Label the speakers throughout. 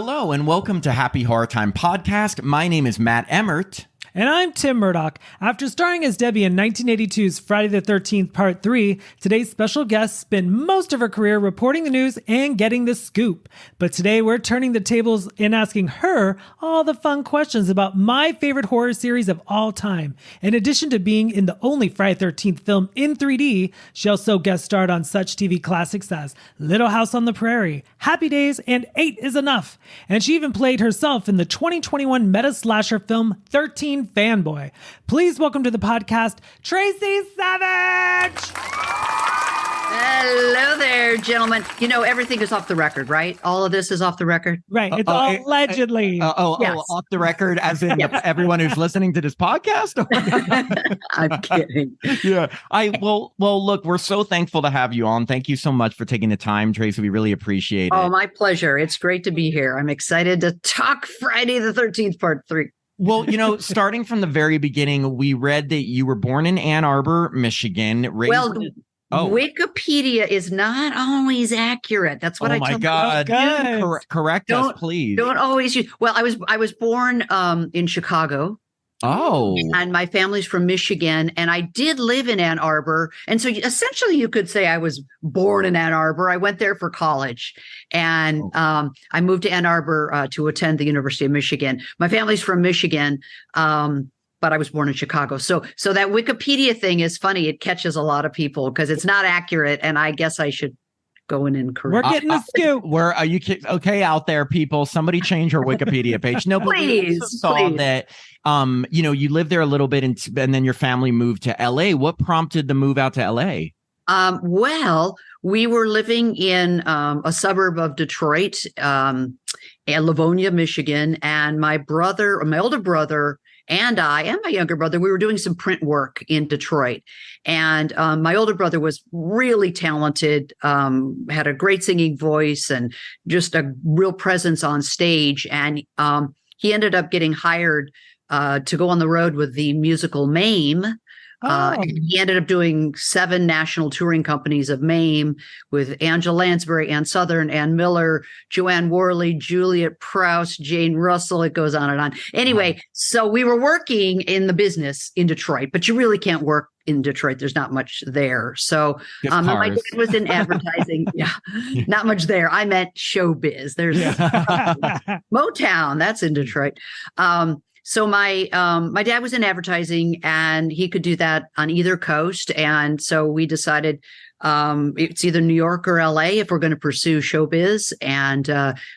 Speaker 1: Hello and welcome to Happy Horror Time Podcast. My name is Matt Emmert.
Speaker 2: And I'm Tim Murdoch. After starring as Debbie in 1982's Friday the 13th Part 3, today's special guest spent most of her career reporting the news and getting the scoop. But today we're turning the tables and asking her all the fun questions about my favorite horror series of all time. In addition to being in the only Friday the 13th film in 3D, she also guest starred on such TV classics as Little House on the Prairie, Happy Days, and 8 is Enough. And she even played herself in the 2021 meta-slasher film 13 Fanboy. Please welcome to the podcast, Tracie Savage!
Speaker 3: Hello there, gentlemen. You know, everything is off the record, right? All of this is off the record?
Speaker 2: Right. It's allegedly.
Speaker 3: Yes.
Speaker 1: Off the record, as in everyone who's listening to this podcast?
Speaker 3: I'm kidding.
Speaker 1: Yeah. Well, look, we're so thankful to have you on. Thank you so much for taking the time, Tracie. We really appreciate it.
Speaker 3: Oh, my pleasure. It's great to be here. I'm excited to talk Friday the 13th, Part 3.
Speaker 1: Well, you know, starting from the very beginning, we read that you were born in Ann Arbor, Michigan.
Speaker 3: Wikipedia is not always accurate. That's what I tell
Speaker 1: people. Oh my God! Correct us, please.
Speaker 3: Don't always use. Well, I was born in Chicago.
Speaker 1: Oh,
Speaker 3: and my family's from Michigan, and I did live in Ann Arbor, and so essentially you could say I was born in Ann Arbor. I went there for college, and I moved to Ann Arbor to attend the University of Michigan. My family's from Michigan, but I was born in Chicago. So that Wikipedia thing is funny. It catches a lot of people because it's not accurate, and I guess I should go in and correct.
Speaker 2: We're getting the scoop.
Speaker 1: Where are you? Okay, out there, people. Somebody change your Wikipedia page. No, but
Speaker 3: please,
Speaker 1: saw that. You know, you lived there a little bit, and then your family moved to LA. What prompted the move out to LA?
Speaker 3: Well, we were living in a suburb of Detroit, Livonia, Michigan, and my older brother, and I and my younger brother, we were doing some print work in Detroit. And my older brother was really talented, had a great singing voice and just a real presence on stage. And he ended up getting hired to go on the road with the musical Mame. He ended up doing 7 national touring companies of Mame with Angela Lansbury, Ann Southern, Ann Miller, Joanne Worley, Juliet Prowse, Jane Russell. It goes on and on. Anyway, so we were working in the business in Detroit, but you really can't work in Detroit. There's not much there. So my dad was in advertising. Not much there. I meant showbiz. There's Motown. That's in Detroit. So my dad was in advertising, and he could do that on either coast. And so we decided it's either New York or LA if we're going to pursue showbiz. And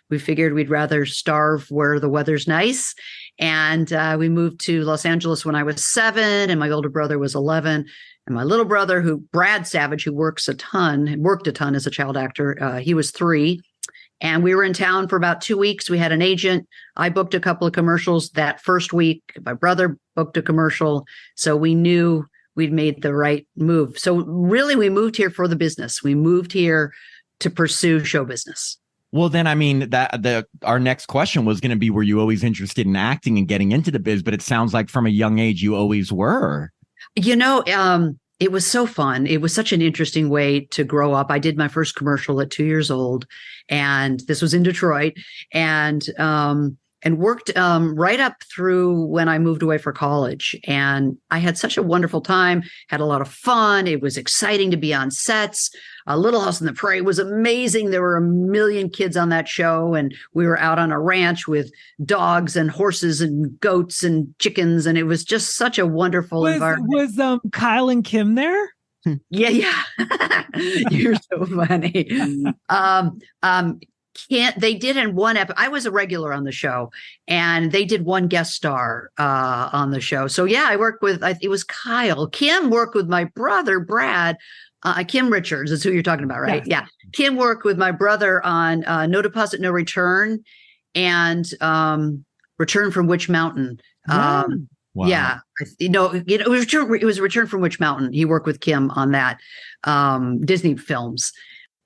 Speaker 3: we figured we'd rather starve where the weather's nice. And we moved to Los Angeles when I was 7, and my older brother was 11. And my little brother, Brad Savage, who worked a ton as a child actor, he was 3. And we were in town for about 2 weeks. We had an agent. I booked a couple of commercials that first week. My brother booked a commercial. So we knew we'd made the right move. So really, we moved here for the business. We moved here to pursue show business.
Speaker 1: Well, then, I mean, our next question was going to be, were you always interested in acting and getting into the biz? But it sounds like from a young age, you always were. You know,
Speaker 3: it was so fun. It was such an interesting way to grow up. I did my first commercial at 2 years old, and this was in Detroit, and worked right up through when I moved away for college. And I had such a wonderful time, had a lot of fun. It was exciting to be on sets. Little House on the Prairie was amazing. There were 1 million kids on that show, and we were out on a ranch with dogs and horses and goats and chickens, and it was just such a wonderful environment.
Speaker 2: Was Kyle and Kim there?
Speaker 3: Yeah. You're so funny. They did in one episode. I was a regular on the show, and they did one guest star on the show. So yeah, I worked with, it was Kyle. Kim worked with my brother, Brad. Kim Richards is who you're talking about, right? Yeah. Kim worked with my brother on No Deposit, No Return, and Return from Witch Mountain.
Speaker 1: Wow.
Speaker 3: Yeah, it was Return from Witch Mountain. He worked with Kim on that, Disney films.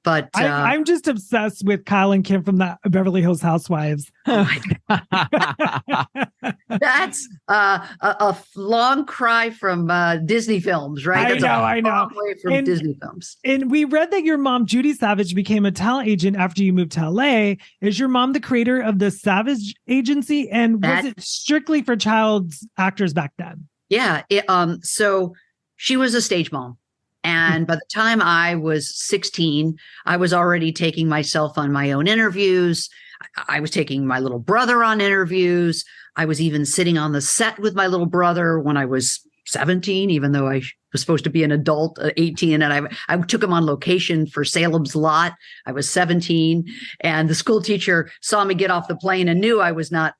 Speaker 3: But
Speaker 2: I'm just obsessed with Kyle and Kim from the Beverly Hills Housewives.
Speaker 3: that's a long cry from Disney films, right? That's
Speaker 2: I know.
Speaker 3: Long way from Disney films.
Speaker 2: And we read that your mom, Judy Savage, became a talent agent after you moved to LA. Is your mom the creator of the Savage Agency? And was it strictly for child actors back then?
Speaker 3: Yeah. So she was a stage mom. And by the time I was 16, I was already taking myself on my own interviews. I was taking my little brother on interviews. I was even sitting on the set with my little brother when I was 17, even though I was supposed to be an adult at 18. And I took him on location for Salem's Lot. I was 17. And the school teacher saw me get off the plane and knew I was not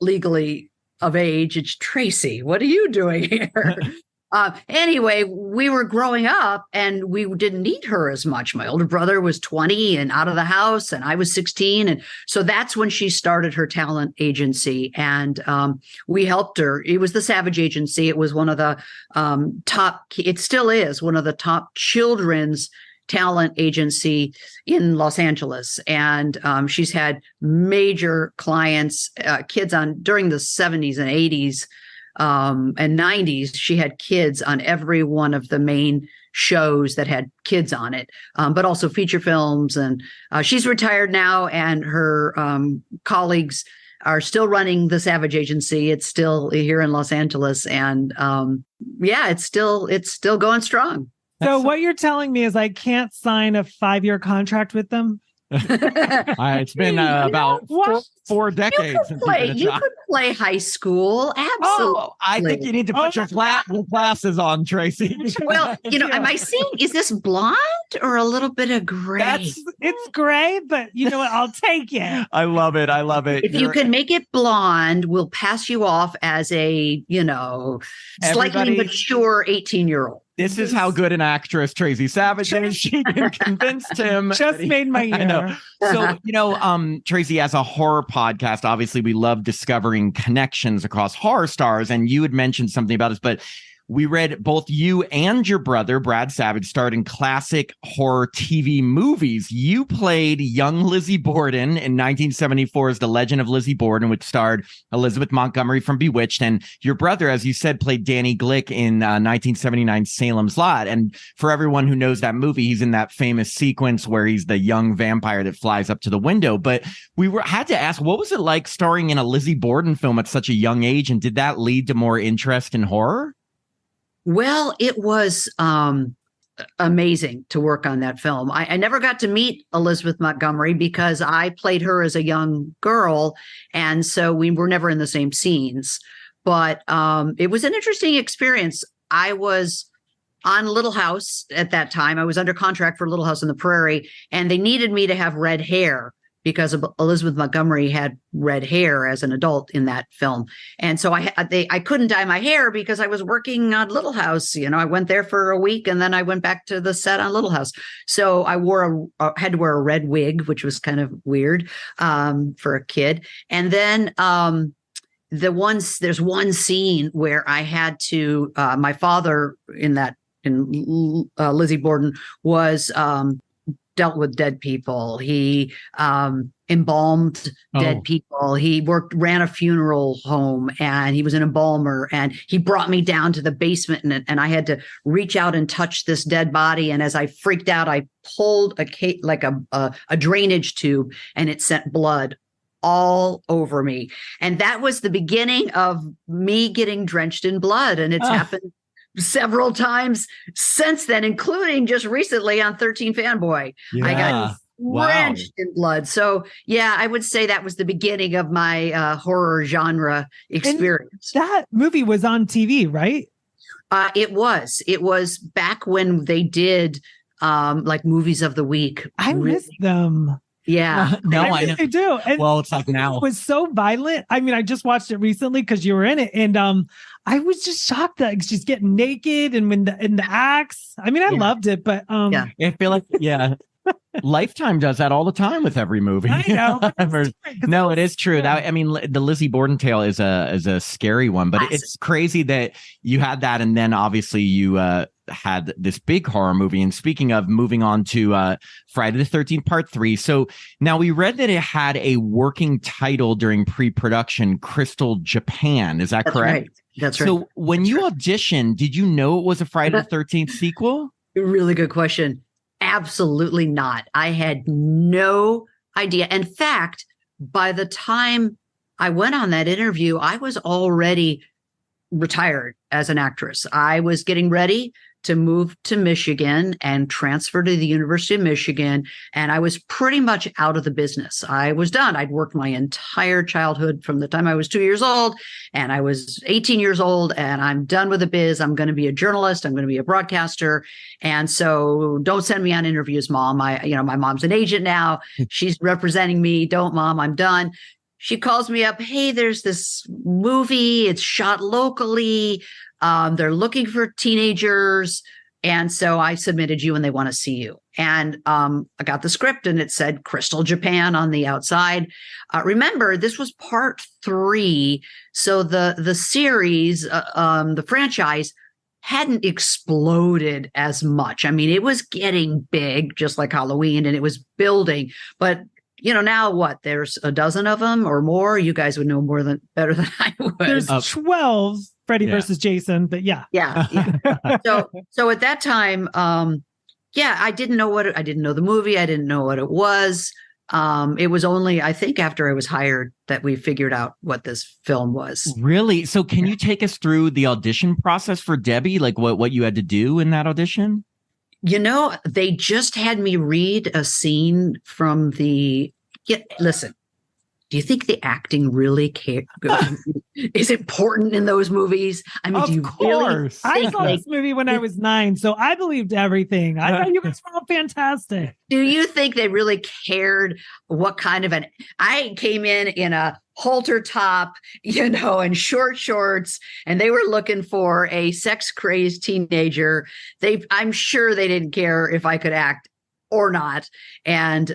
Speaker 3: legally of age. It's Tracie, what are you doing here? Anyway, we were growing up and we didn't need her as much. My older brother was 20 and out of the house, and I was 16. And so that's when she started her talent agency. And we helped her. It was the Savage Agency. It was one of the it still is one of the top children's talent agency in Los Angeles. And she's had major clients, kids on during the 70s and 80s. And 90s, she had kids on every one of the main shows that had kids on it, but also feature films. And she's retired now, and her colleagues are still running the Savage Agency. It's still here in Los Angeles, and it's still going strong.
Speaker 2: So what you're telling me is I can't sign a 5-year contract with them?
Speaker 1: It's been about four decades since
Speaker 3: you could play high school. Absolutely.
Speaker 1: Oh, I think you need to put your glasses on, Tracie.
Speaker 3: Well, am I seeing, is this blonde or a little bit of gray?
Speaker 2: It's gray, but you know what? I'll take it.
Speaker 1: I love it.
Speaker 3: If you can make it blonde, we'll pass you off as a, slightly mature 18-year-old.
Speaker 1: This is how good an actress Tracie Savage is. She convinced him.
Speaker 2: Just made my year.
Speaker 1: I know. So, Tracie, as a horror podcast, obviously we love discovering connections across horror stars. And you had mentioned something about this, but we read both you and your brother, Brad Savage, starred in classic horror TV movies. You played young Lizzie Borden in 1974's The Legend of Lizzie Borden, which starred Elizabeth Montgomery from Bewitched. And your brother, as you said, played Danny Glick in 1979 Salem's Lot. And for everyone who knows that movie, he's in that famous sequence where he's the young vampire that flies up to the window. But we had to ask, what was it like starring in a Lizzie Borden film at such a young age? And did that lead to more interest in horror?
Speaker 3: Well, it was amazing to work on that film. I never got to meet Elizabeth Montgomery because I played her as a young girl, and so we were never in the same scenes. But it was an interesting experience. I was on Little House at that time. I was under contract for Little House on the Prairie, and they needed me to have red hair because Elizabeth Montgomery had red hair as an adult in that film. And so I couldn't dye my hair because I was working on Little House. I went there for a week and then I went back to the set on Little House. So I had to wear a red wig, which was kind of weird for a kid. And then there's one scene where I had to, my father in Lizzie Borden was dealt with dead people. He embalmed dead people. He ran a funeral home, and he was an embalmer. And he brought me down to the basement, and I had to reach out and touch this dead body. And as I freaked out, I pulled a drainage tube, and it sent blood all over me. And that was the beginning of me getting drenched in blood. And it's happened several times since then, including just recently on 13 Fanboy. Yeah. I got drenched in blood. So yeah, I would say that was the beginning of my horror genre experience.
Speaker 2: And that movie was on TV, right?
Speaker 3: It was back when they did like movies of the week.
Speaker 2: I miss them.
Speaker 3: Yeah.
Speaker 2: No, I know. They do. And
Speaker 1: well, it's like now.
Speaker 2: It was so violent. I mean, I just watched it recently because you were in it. And I was just shocked that she's getting naked and in the axe. I mean, I loved it, but
Speaker 1: I feel like, Lifetime does that all the time with every movie.
Speaker 2: I know.
Speaker 1: No, it is true. That, I mean, the Lizzie Borden tale is a scary one, but it's crazy that you had that. And then obviously you had this big horror movie. And speaking of moving on to Friday the 13th Part 3. So now we read that it had a working title during pre-production, Crystal Japan. Is that correct?
Speaker 3: Right. That's right.
Speaker 1: So when you auditioned, did you know it was a Friday the 13th sequel?
Speaker 3: Really good question. Absolutely not. I had no idea. In fact, by the time I went on that interview, I was already retired as an actress. I was getting ready to move to Michigan and transfer to the University of Michigan. And I was pretty much out of the business. I was done. I'd worked my entire childhood from the time I was 2 years old, and I was 18 years old, and I'm done with the biz. I'm going to be a journalist. I'm going to be a broadcaster. And so don't send me on interviews, Mom. My mom's an agent now. She's representing me. Don't, Mom, I'm done. She calls me up. Hey, there's this movie. It's shot locally. They're looking for teenagers. And so I submitted you and they want to see you. And I got the script and it said Crystal Japan on the outside. Remember, this was part 3. So the series, the franchise hadn't exploded as much. I mean, it was getting big, just like Halloween, and it was building. But now what? There's a dozen of them or more. You guys would know better than I would.
Speaker 2: There's 12 Freddy versus Jason, but yeah. So at that time, I didn't know I didn't know the movie. I didn't know what it was. It was only, I think, after I was hired that we figured out what this film was.
Speaker 1: Really? So can you take us through the audition process for Debbie? Like what you had to do in that audition?
Speaker 3: They just had me read a scene from listen, do you think the acting really is important in those movies? I mean,
Speaker 2: of
Speaker 3: do you
Speaker 2: course.
Speaker 3: Really
Speaker 2: I saw this movie when I was 9, so I believed everything. I thought you guys were all fantastic.
Speaker 3: Do you think they really cared what kind of I came in a halter top, and short shorts, and they were looking for a sex crazed teenager. I'm sure they didn't care if I could act or not. And,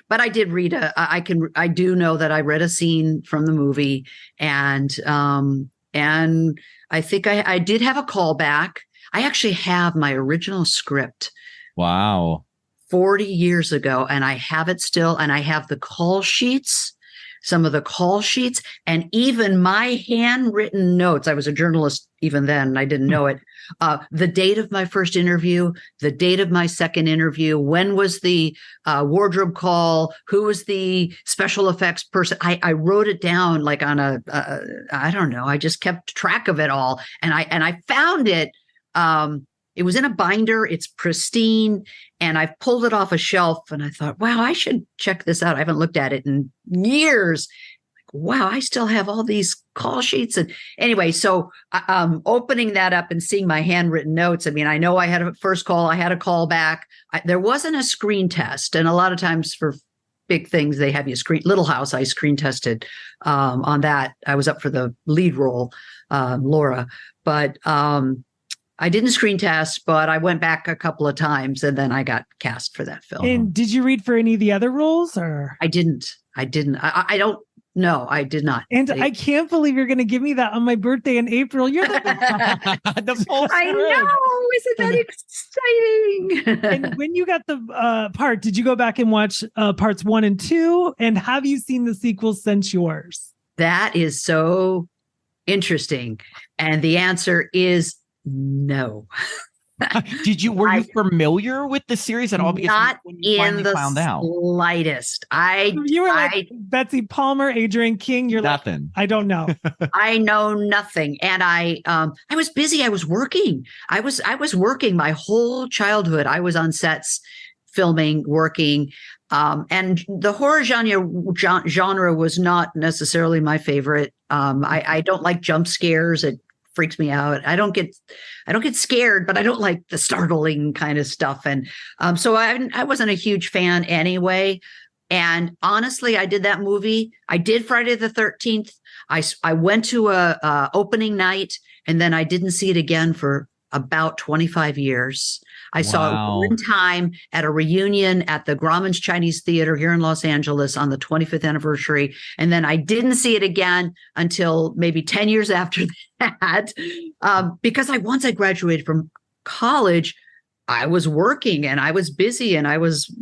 Speaker 3: but I did read I do know that I read a scene from the movie, and I think I did have a callback. I actually have my original script.
Speaker 1: Wow.
Speaker 3: 40 years ago, and I have it still, and I have the call sheets, some of the call sheets, and even my handwritten notes. I was a journalist even then, and I didn't know it. The date of my first interview, the date of my second interview, when was the wardrobe call, who was the special effects person. I wrote it down like on I don't know. I just kept track of it all, and I found it. It was in a binder. It's pristine. And I pulled it off a shelf and I thought, wow, I should check this out. I haven't looked at it in years. Wow, I still have all these call sheets. And anyway, so opening that up and seeing my handwritten notes. I mean, I know I had a first call. I had a call back. There wasn't a screen test. And a lot of times for big things, they have you Little House, I screen tested on that. I was up for the lead role, Laura. But I didn't screen test, but I went back a couple of times and then I got cast for that film.
Speaker 2: And did you read for any of the other roles, or?
Speaker 3: I didn't. I don't know. I did not.
Speaker 2: And I can't believe you're going to give me that on my birthday in April. You're
Speaker 1: the full
Speaker 3: I know. Isn't that exciting?
Speaker 2: And when you got the part, did you go back and watch parts 1 and 2? And have you seen the sequel since yours?
Speaker 3: That is so interesting. And the answer is no.
Speaker 1: Were you familiar with the series at all?
Speaker 3: Not in the slightest.
Speaker 2: You were like Betsy Palmer, Adrienne King. You're
Speaker 1: nothing.
Speaker 2: I don't know.
Speaker 3: I know nothing. And I was busy. I was working. I was working my whole childhood. I was on sets filming, working. And the horror genre was not necessarily my favorite. I don't like jump scares. It freaks me out. I don't get scared, but I don't like the startling kind of stuff. And so I wasn't a huge fan anyway. And honestly, I did that movie. I did Friday the 13th. I went to a opening night, and then I didn't see it again for about 25 years. I saw it one time at a reunion at the Grauman's Chinese Theater here in Los Angeles on the 25th anniversary. And then I didn't see it again until maybe 10 years after that, because once I graduated from college, I was working and I was busy and I was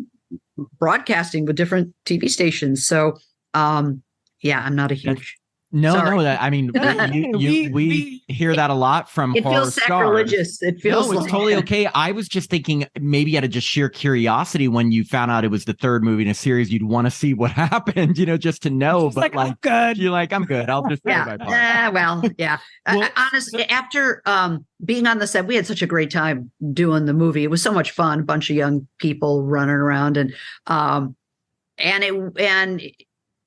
Speaker 3: broadcasting with different TV stations. So, yeah, I'm not a huge.
Speaker 1: No,
Speaker 3: Sorry.
Speaker 1: no. I mean, we hear that a lot from
Speaker 3: It
Speaker 1: horror
Speaker 3: feels sacrilegious.
Speaker 1: stars.
Speaker 3: It feels
Speaker 1: no, it's
Speaker 3: like
Speaker 1: totally okay. I was just thinking maybe out of just sheer curiosity when you found out it was the third movie in a series, you'd want to see what happened, just to know. But
Speaker 2: I'm good.
Speaker 1: You're like, I'm good. I'll just
Speaker 3: yeah.
Speaker 1: play my part.
Speaker 3: Well, yeah. Honestly, after being on the set, we had such a great time doing the movie. It was so much fun. A bunch of young people running around, and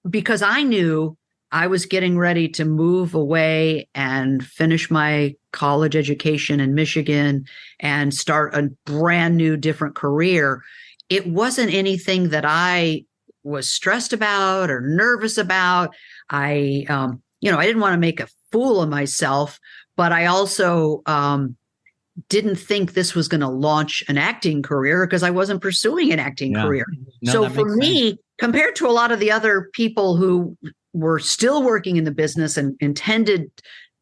Speaker 3: because I knew I was getting ready to move away and finish my college education in Michigan and start a brand new, different career. It wasn't anything that I was stressed about or nervous about. I didn't want to make a fool of myself, but I also didn't think this was going to launch an acting career because I wasn't pursuing an acting career.
Speaker 1: No,
Speaker 3: so for me, compared to a lot of the other people who were still working in the business and intended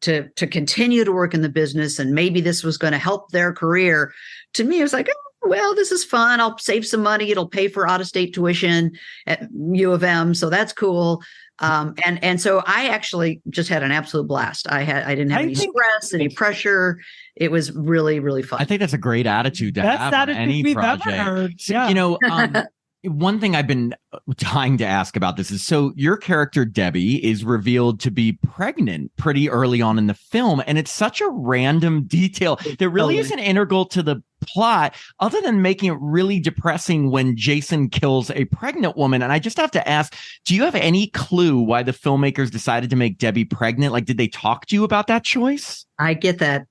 Speaker 3: to continue to work in the business, and maybe this was going to help their career, to me, it was like, oh, well, this is fun. I'll save some money. It'll pay for out-of-state tuition at U of M. So that's cool. And so I actually just had an absolute blast. I didn't have any stress, any pressure. It was really, really fun.
Speaker 1: I think that's a great attitude to have on any project. Ever heard.
Speaker 2: Yeah.
Speaker 1: One thing I've been dying to ask about this is, so your character Debbie is revealed to be pregnant pretty early on in the film, and it's such a random detail that really isn't integral to the plot other than making it really depressing when Jason kills a pregnant woman. And I just have to ask, do you have any clue why the filmmakers decided to make Debbie pregnant? Like, did they talk to you about that choice?
Speaker 3: I get that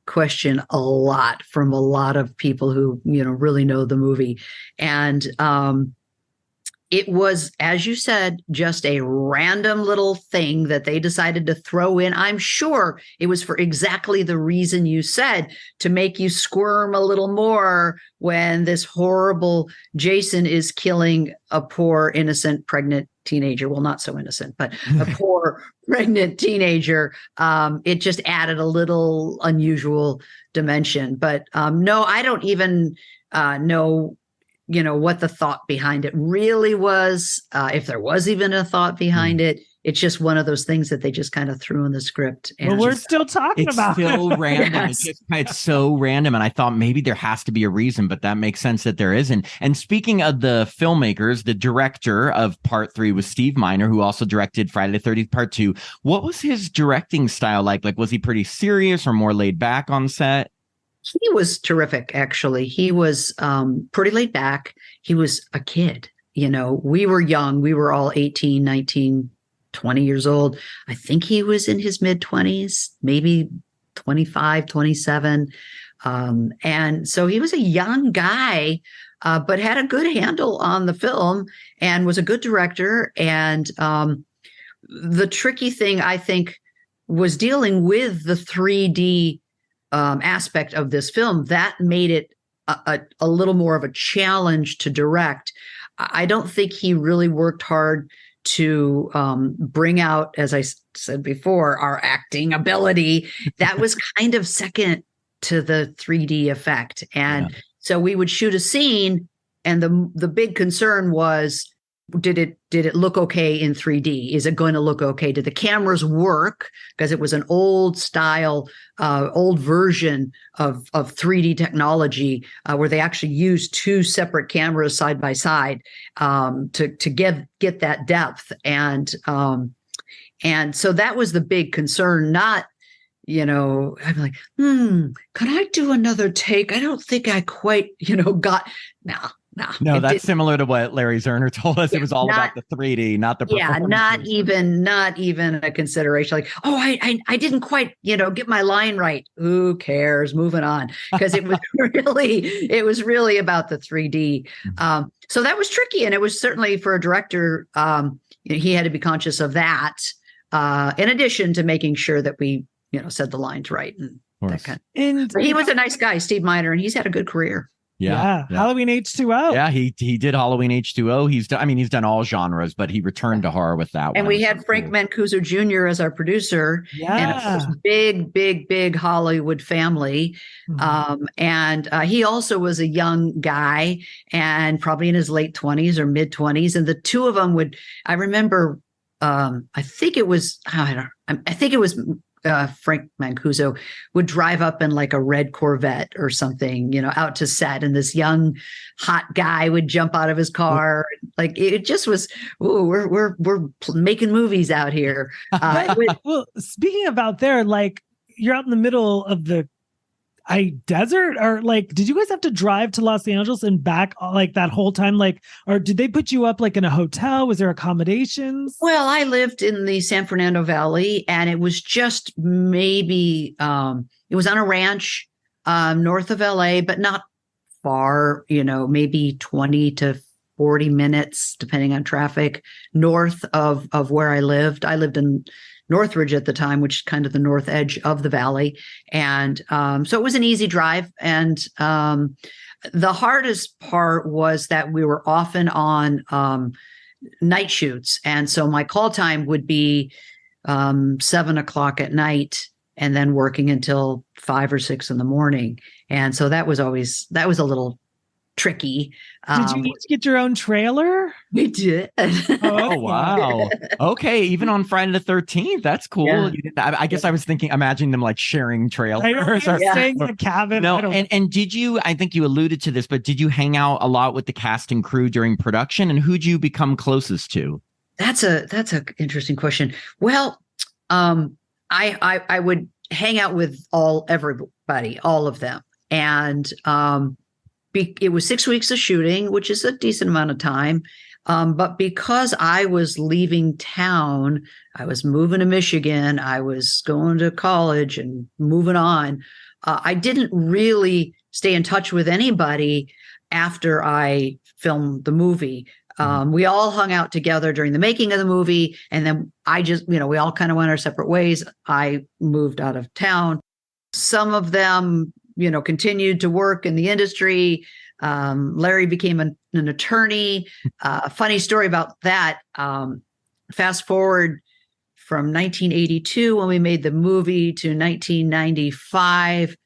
Speaker 3: question a lot from a lot of people who really know the movie, and it was, as you said, just a random little thing that they decided to throw in. I'm sure it was for exactly the reason you said, to make you squirm a little more when this horrible Jason is killing a poor innocent pregnant teenager. Well, not so innocent, but a poor pregnant teenager. It just added a little unusual dimension. But no, I don't even know, what the thought behind it really was. If there was even a thought behind it. It's just one of those things that they just kind of threw in the script. And
Speaker 2: we're still talking about it.
Speaker 1: It's so random.
Speaker 3: Yes.
Speaker 1: It's so random. And I thought maybe there has to be a reason, but that makes sense that there isn't. And speaking of the filmmakers, the director of Part 3 was Steve Miner, who also directed Friday the 13th Part 2. What was his directing style like? Like, was he pretty serious or more laid back on set?
Speaker 3: He was terrific, actually. He was pretty laid back. He was a kid. We were young. We were all 18, 19, 20 years old. I think he was in his mid-20s, maybe 25, 27. And so he was a young guy, but had a good handle on the film and was a good director. And the tricky thing, I think, was dealing with the 3D aspect of this film. That made it a little more of a challenge to direct. I don't think he really worked hard to bring out, as I said before, our acting ability. That was kind of second to the 3D effect. And so we would shoot a scene, and the big concern was, did it look okay in 3D? Is it going to look okay? Did the cameras work? Because it was an old style, old version of 3D technology where they actually used two separate cameras side by side to get that depth. And so that was the big concern. Not, I'm like, can I do another take? I don't think I quite, got
Speaker 1: No, that's similar to what Larry Zerner told us. It was all about the 3D, not the performance.
Speaker 3: Yeah, not even a consideration. Like, I didn't quite, get my line right. Who cares? Moving on, because it was really about the 3D. So that was tricky, and it was certainly for a director. He had to be conscious of that, in addition to making sure that we, said the lines right and that kind.
Speaker 2: And
Speaker 3: but he was a nice guy, Steve Miner, and he's had a good career.
Speaker 1: Yeah.
Speaker 2: Halloween H2O.
Speaker 1: Yeah, he did Halloween H2O. He's done all genres, but he returned to horror with that one.
Speaker 3: And we had Frank Mancuso Jr. as our producer.
Speaker 2: Yeah.
Speaker 3: And of course, big Hollywood family. And he also was a young guy and probably in his late 20s or mid 20s. And the two of them I remember, I think it was Frank Mancuso would drive up in like a red Corvette or something, out to set. And this young hot guy would jump out of his car. Like it just was, we're making movies out here.
Speaker 2: Well, speaking of out there, like you're out in the middle of the desert, or like, did you guys have to drive to Los Angeles and back like that whole time? Like, or did they put you up like in a hotel? Was there accommodations?
Speaker 3: Well, I lived in the San Fernando Valley, and it was just maybe, it was on a ranch north of LA, but not far, maybe 20 to 40 minutes, depending on traffic, north of where I lived. I lived in Northridge at the time, which is kind of the north edge of the valley. And so it was an easy drive. And the hardest part was that we were often on night shoots. And so my call time would be 7:00 at night and then working until 5 or 6 in the morning. And so that was a little tricky.
Speaker 2: Did you each get your own trailer?
Speaker 3: We did.
Speaker 1: Oh, wow. Okay. Even on Friday the 13th. That's cool.
Speaker 3: Yeah.
Speaker 1: I guess I was imagining them like sharing trailers.
Speaker 2: Staying in a cabin.
Speaker 1: No, and did you, I think you alluded to this, but did you hang out a lot with the cast and crew during production, and who'd you become closest to?
Speaker 3: That's a interesting question. Well, I would hang out with everybody, all of them. And, it was 6 weeks of shooting, which is a decent amount of time. But because I was leaving town, I was moving to Michigan, I was going to college and moving on. I didn't really stay in touch with anybody after I filmed the movie. We all hung out together during the making of the movie. And then we all kind of went our separate ways. I moved out of town. Some of them continued to work in the industry. Larry became an attorney. Funny story about that. Fast forward from 1982, when we made the movie, to 1995,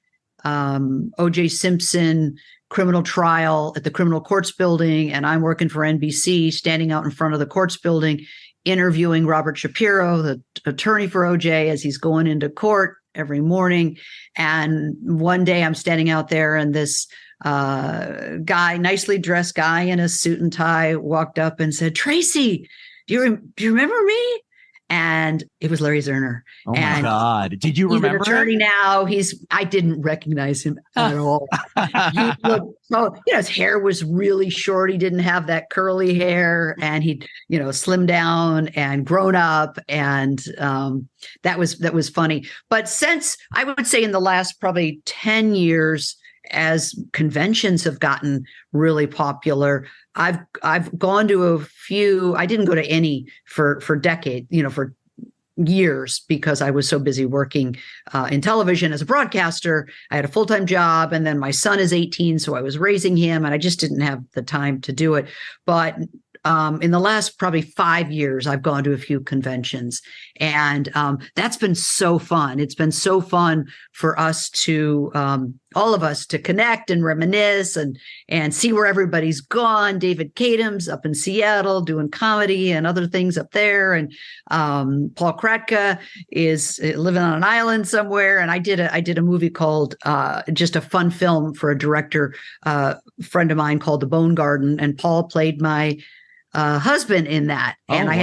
Speaker 3: O.J. Simpson criminal trial at the criminal courts building. And I'm working for NBC, standing out in front of the courts building, interviewing Robert Shapiro, the attorney for O.J., as he's going into court every morning. And one day I'm standing out there, and this nicely dressed guy in a suit and tie walked up and said, "Tracie, do you remember me?" And it was Larry Zerner.
Speaker 1: Oh my God. Did you remember?
Speaker 3: He's an attorney now. I didn't recognize him at all. He looked, his hair was really short. He didn't have that curly hair, and he'd, slimmed down and grown up. And that was funny. But since, I would say, in the last probably 10 years, as conventions have gotten really popular, I've gone to a few. I didn't go to any for decades, for years, because I was so busy working in television as a broadcaster. I had a full-time job, and then my son is 18, so I was raising him, and I just didn't have the time to do it. But in the last probably 5 years, I've gone to a few conventions, and that's been so fun. It's been so fun for us to, all of us, to connect and reminisce and see where everybody's gone. David Kadam's up in Seattle doing comedy and other things up there, and Paul Kratka is living on an island somewhere. And I did a movie called, just a fun film for a director friend of mine called The Bone Garden, and Paul played my husband in that. And I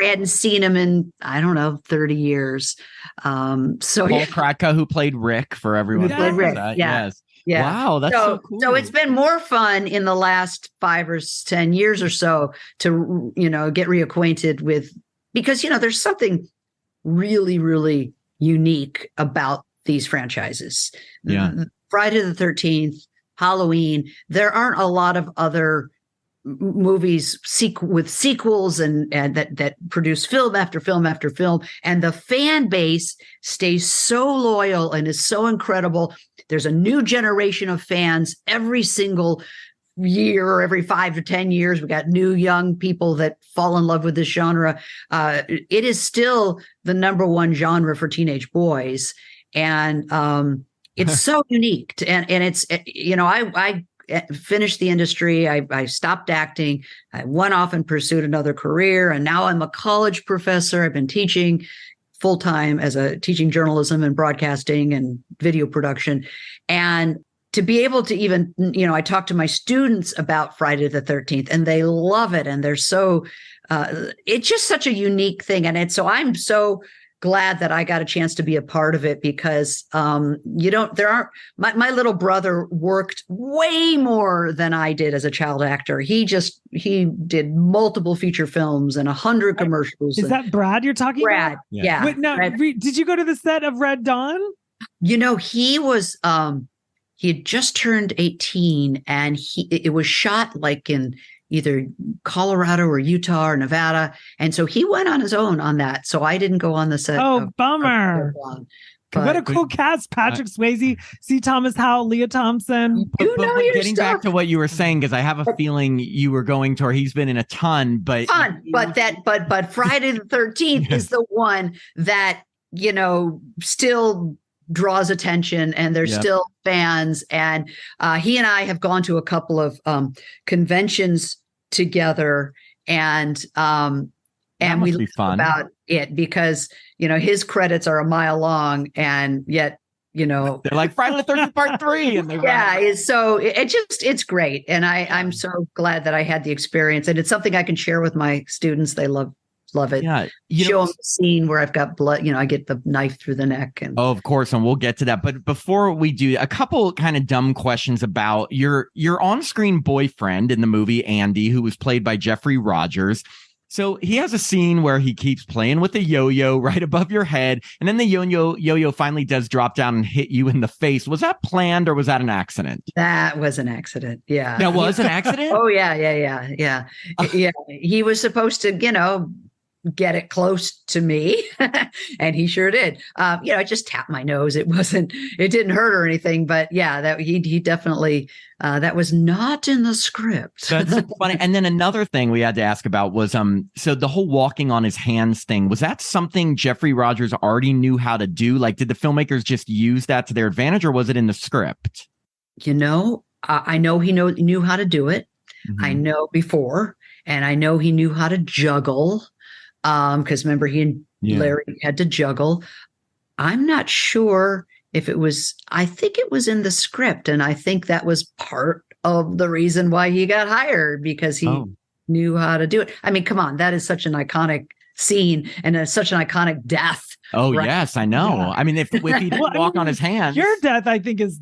Speaker 3: hadn't seen him in, I don't know, 30 years. So
Speaker 1: Paul Kratka, who played Rick, for everyone.
Speaker 3: Who played Rick,
Speaker 1: Yes.
Speaker 3: Yeah.
Speaker 1: Wow, that's so cool.
Speaker 3: So it's been more fun in the last 5 or 10 years or so to, get reacquainted with, because, there's something really, really unique about these franchises.
Speaker 1: Yeah.
Speaker 3: Friday the 13th, Halloween, there aren't a lot of other movies with sequels and that produce film after film after film, and the fan base stays so loyal and is so incredible. There's a new generation of fans every single year, or every 5 to 10 years. We got new young people that fall in love with this genre. It is still the number one genre for teenage boys, and it's so unique. And it's, I finished the industry. I stopped acting. I went off and pursued another career. And now I'm a college professor. I've been teaching full-time teaching journalism and broadcasting and video production. And to be able to even, I talk to my students about Friday the 13th, and they love it. And they're so, it's just such a unique thing. And I'm so glad that I got a chance to be a part of it, because my little brother worked way more than I did as a child actor. He did multiple feature films and 100 commercials.
Speaker 2: Is that Brad you're talking
Speaker 3: Brad,
Speaker 2: about?
Speaker 3: yeah.
Speaker 2: Wait, no, did you go to the set of Red Dawn?
Speaker 3: He was, he had just turned 18, and it was shot like in either Colorado or Utah or Nevada. And so he went on his own on that. So I didn't go on the set.
Speaker 2: Oh, bummer. What a cool cast. Patrick Swayze, C. Thomas Howell, Leah Thompson.
Speaker 1: Getting back to what you were saying, because I have a feeling you were going to, or he's been in a ton, but
Speaker 3: Friday the 13th is the one that, still draws attention, and there's still fans. And he and I have gone to a couple of conventions together, and we laugh about it, because his credits are a mile long, and yet they're
Speaker 1: like Friday the 13th Part 3, and
Speaker 3: it's great. And I'm so glad that I had the experience, and it's something I can share with my students. They love it.
Speaker 1: Yeah.
Speaker 3: Show them the scene where I've got blood, I get the knife through the neck. And
Speaker 1: of course, and we'll get to that. But before we do, a couple kind of dumb questions about your on-screen boyfriend in the movie, Andy, who was played by Jeffrey Rogers. So he has a scene where he keeps playing with a yo-yo right above your head, and then the yo-yo finally does drop down and hit you in the face. Was that planned, or was that an accident?
Speaker 3: That was an accident. Yeah.
Speaker 1: That was an accident?
Speaker 3: Oh, yeah. Yeah. He was supposed to, get it close to me, and he sure did. I just tapped my nose. It didn't hurt or anything, but yeah, that he definitely, that was not in the script.
Speaker 1: That's funny. And then another thing we had to ask about was, so the whole walking on his hands thing, was that something Jeffrey Rogers already knew how to do? Like, did the filmmakers just use that to their advantage, or was it in the script?
Speaker 3: I know he knew how to do it. Mm-hmm. I know before, and I know he knew how to juggle. Because remember, he and Larry had to juggle. I'm not sure if I think it was in the script. And I think that was part of the reason why he got hired, because he knew how to do it. I mean, come on, that is such an iconic scene, and such an iconic death.
Speaker 1: Oh, right? Yes, I know. Yeah. I mean, if he didn't walk on his hands.
Speaker 2: Your death, I think, is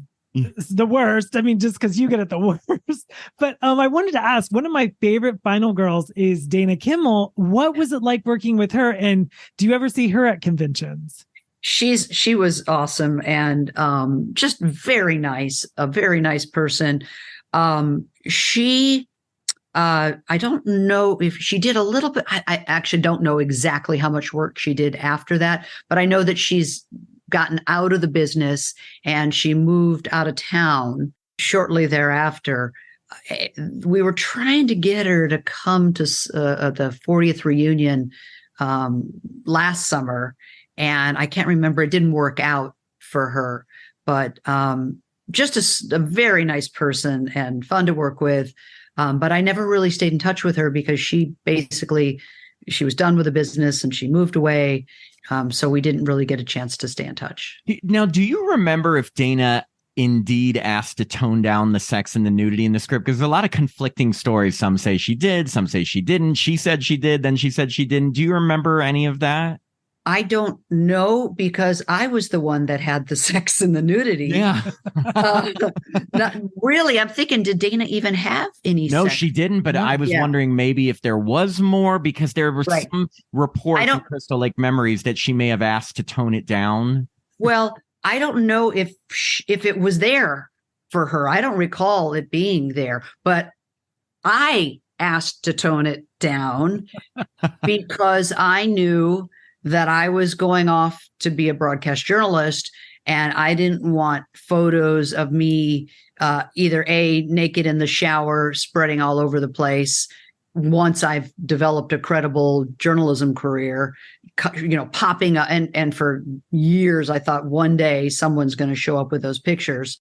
Speaker 2: the worst. I mean, just because you get it the worst. But I wanted to ask, one of my favorite Final Girls is Dana Kimmel. What was it like working with her? And do you ever see her at conventions?
Speaker 3: She was awesome, and just very nice, a very nice person. I don't know if she did a little bit. I actually don't know exactly how much work she did after that, but I know that she's gotten out of the business, and she moved out of town shortly thereafter. We were trying to get her to come to the 40th reunion last summer, and I can't remember. It didn't work out for her, but just a very nice person and fun to work with. But I never really stayed in touch with her, because she was done with the business and she moved away. So we didn't really get a chance to stay in touch.
Speaker 1: Now, do you remember if Dana indeed asked to tone down the sex and the nudity in the script? Because there's a lot of conflicting stories. Some say she did, some say she didn't. She said she did, then she said she didn't. Do you remember any of that?
Speaker 3: I don't know, because I was the one that had the sex and the nudity.
Speaker 1: Yeah.
Speaker 3: Not really. I'm thinking, did Dana even have any sex?
Speaker 1: No, she didn't. But I was wondering maybe if there was more, because there were some reports in Crystal Lake Memories that she may have asked to tone it down.
Speaker 3: Well, I don't know if it was there for her. I don't recall it being there, but I asked to tone it down because I knew that I was going off to be a broadcast journalist, and I didn't want photos of me either naked in the shower, spreading all over the place. Once I've developed a credible journalism career, popping up, and for years I thought one day someone's going to show up with those pictures.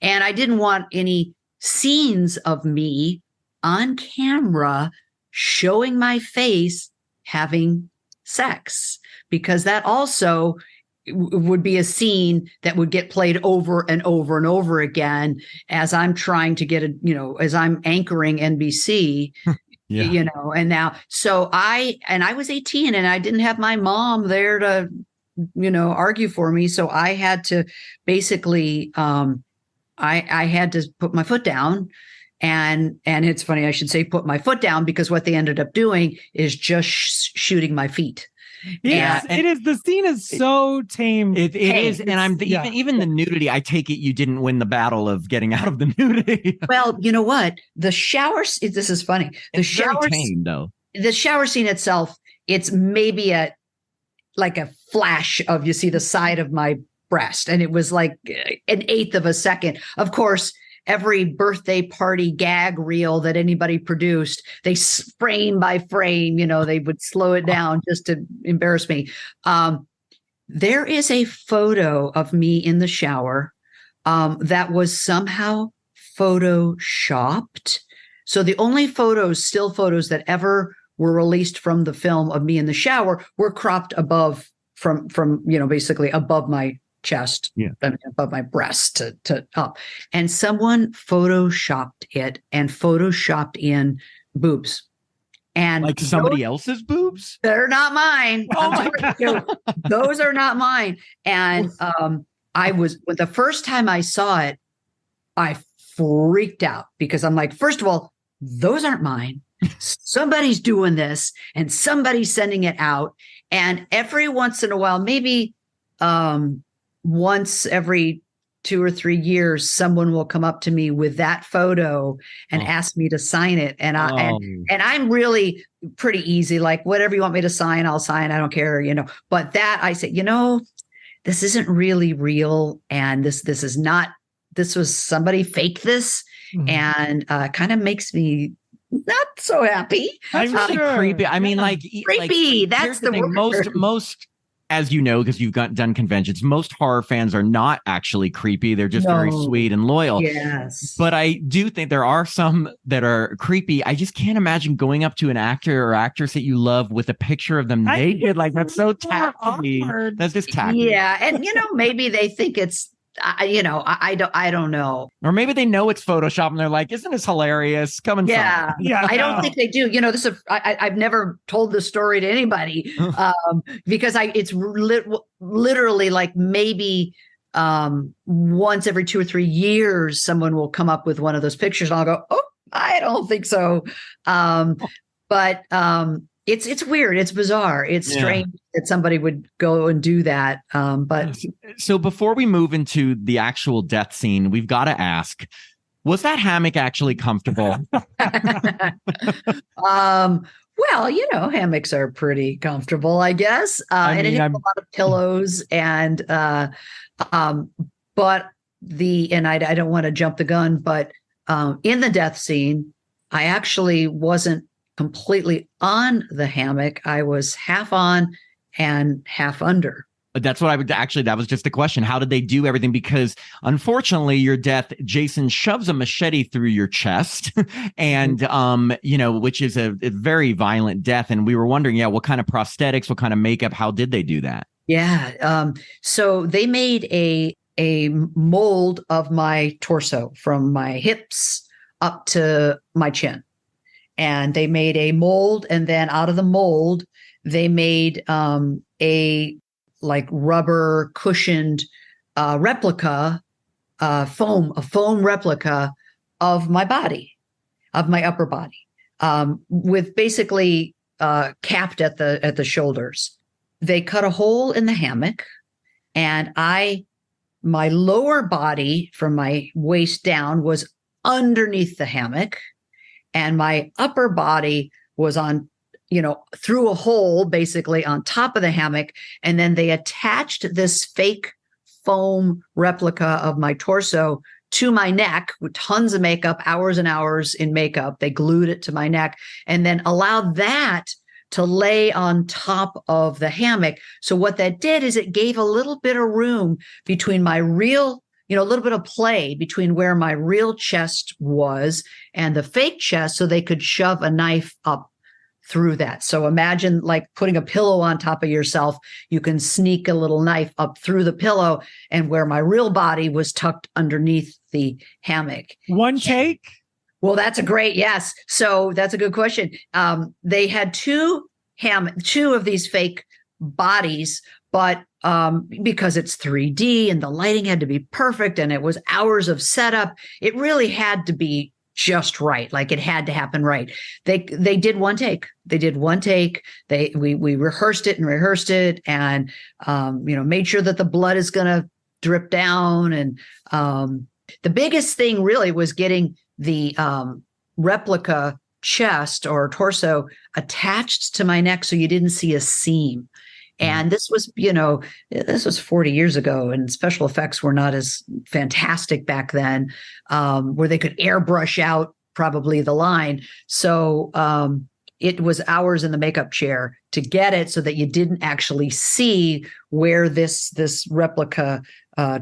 Speaker 3: And I didn't want any scenes of me on camera showing my face having sex, because that also would be a scene that would get played over and over and over again as I'm trying to get as I'm anchoring NBC. Yeah. And now, so I was 18 and I didn't have my mom there to, argue for me. So I had to basically, I had to put my foot down, and it's funny, I should say put my foot down, because what they ended up doing is just shooting my feet.
Speaker 2: It is. The scene is so tame.
Speaker 1: It is. And even the nudity, I take it you didn't win the battle of getting out of the nudity.
Speaker 3: Well, you know what? The shower, this is funny. The shower
Speaker 1: tame, though.
Speaker 3: The shower scene itself, it's maybe like a flash of, you see the side of my breast. And it was like an eighth of a second. Of course, every birthday party gag reel that anybody produced, they frame by frame, they would slow it down just to embarrass me. There is a photo of me in the shower that was somehow photoshopped. So the only still photos that ever were released from the film of me in the shower were cropped above from basically above my chest, above my breast to up. And someone photoshopped it and photoshopped in boobs. And
Speaker 1: like somebody else's boobs?
Speaker 3: They're not mine.
Speaker 1: Oh my God.
Speaker 3: Those are not mine. And the first time I saw it, I freaked out, because I'm like, first of all, those aren't mine. Somebody's doing this and somebody's sending it out. And every once in a while, maybe once every 2 or 3 years, someone will come up to me with that photo and ask me to sign it. And I'm really pretty easy. Like, whatever you want me to sign, I'll sign. I don't care, but that I say, this isn't really real. And this was somebody faked this, and kind of makes me not so happy.
Speaker 1: That's really creepy. I mean,
Speaker 3: creepy. That's the word.
Speaker 1: Most, as you know, because you've done conventions, most horror fans are not actually creepy. They're just very sweet and loyal.
Speaker 3: Yes.
Speaker 1: But I do think there are some that are creepy. I just can't imagine going up to an actor or actress that you love with a picture of them naked. Like, that's so tacky. That's just tacky.
Speaker 3: Yeah. And, maybe they think it's, I don't know.
Speaker 1: Or maybe they know it's Photoshop and they're like, isn't this hilarious? Come and
Speaker 3: yeah. I don't think they do. This is, I've never told this story to anybody because it's literally like maybe once every 2 or 3 years, someone will come up with one of those pictures and I'll go, oh, I don't think so. But it's weird. It's bizarre. It's strange that somebody would go and do that. But
Speaker 1: so before we move into the actual death scene, we've got to ask, was that hammock actually comfortable?
Speaker 3: Well, hammocks are pretty comfortable, I guess. And it has a lot of pillows and I don't want to jump the gun, but in the death scene, I actually wasn't completely on the hammock. I was half on and half under.
Speaker 1: That's what that was just the question. How did they do everything? Because unfortunately, your death, Jason shoves a machete through your chest and, which is a very violent death. And we were wondering, what kind of prosthetics, what kind of makeup, how did they do that?
Speaker 3: Yeah. So they made a mold of my torso from my hips up to my chin. And they made a mold, and then out of the mold, they made a like rubber cushioned replica, a foam replica of my body, of my upper body, with basically capped at the shoulders. They cut a hole in the hammock, and my lower body from my waist down was underneath the hammock. and my upper body was on, through a hole basically on top of the hammock. And then they attached this fake foam replica of my torso to my neck with tons of makeup, hours and hours in makeup. They glued it to my neck and then allowed that to lay on top of the hammock. So what that did is it gave a little bit of room between my real, a little bit of play between where my real chest was and the fake chest, so they could shove a knife up through that. So imagine like putting a pillow on top of yourself. You can sneak a little knife up through the pillow, and where my real body was tucked underneath the hammock.
Speaker 2: One take?
Speaker 3: Well, yes. So that's a good question. They had two of these fake bodies, but because it's 3D and the lighting had to be perfect and it was hours of setup, it really had to be just right. Like it had to happen right. They did one take. We rehearsed it and made sure that the blood is going to drip down. And the biggest thing really was getting the replica chest or torso attached to my neck so you didn't see a seam. And this was 40 years ago, and special effects were not as fantastic back then, where they could airbrush out probably the line. So it was hours in the makeup chair to get it so that you didn't actually see where this replica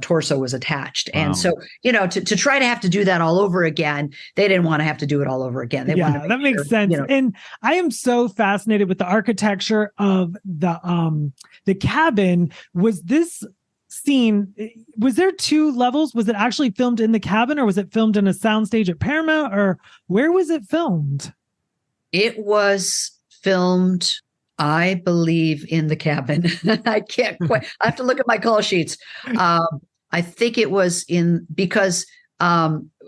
Speaker 3: torso was attached. Wow. And so, to try to have to do that all over again, they didn't want to have to do it all over again. They wanted to
Speaker 2: that makes sense. And I am so fascinated with the architecture of the cabin. Was this scene, was there two levels? Was it actually filmed in the cabin, or was it filmed in a soundstage at Paramount, or where was it filmed?
Speaker 3: It was filmed, I believe, in the cabin. I can't quite, I have to look at my call sheets. I think it was because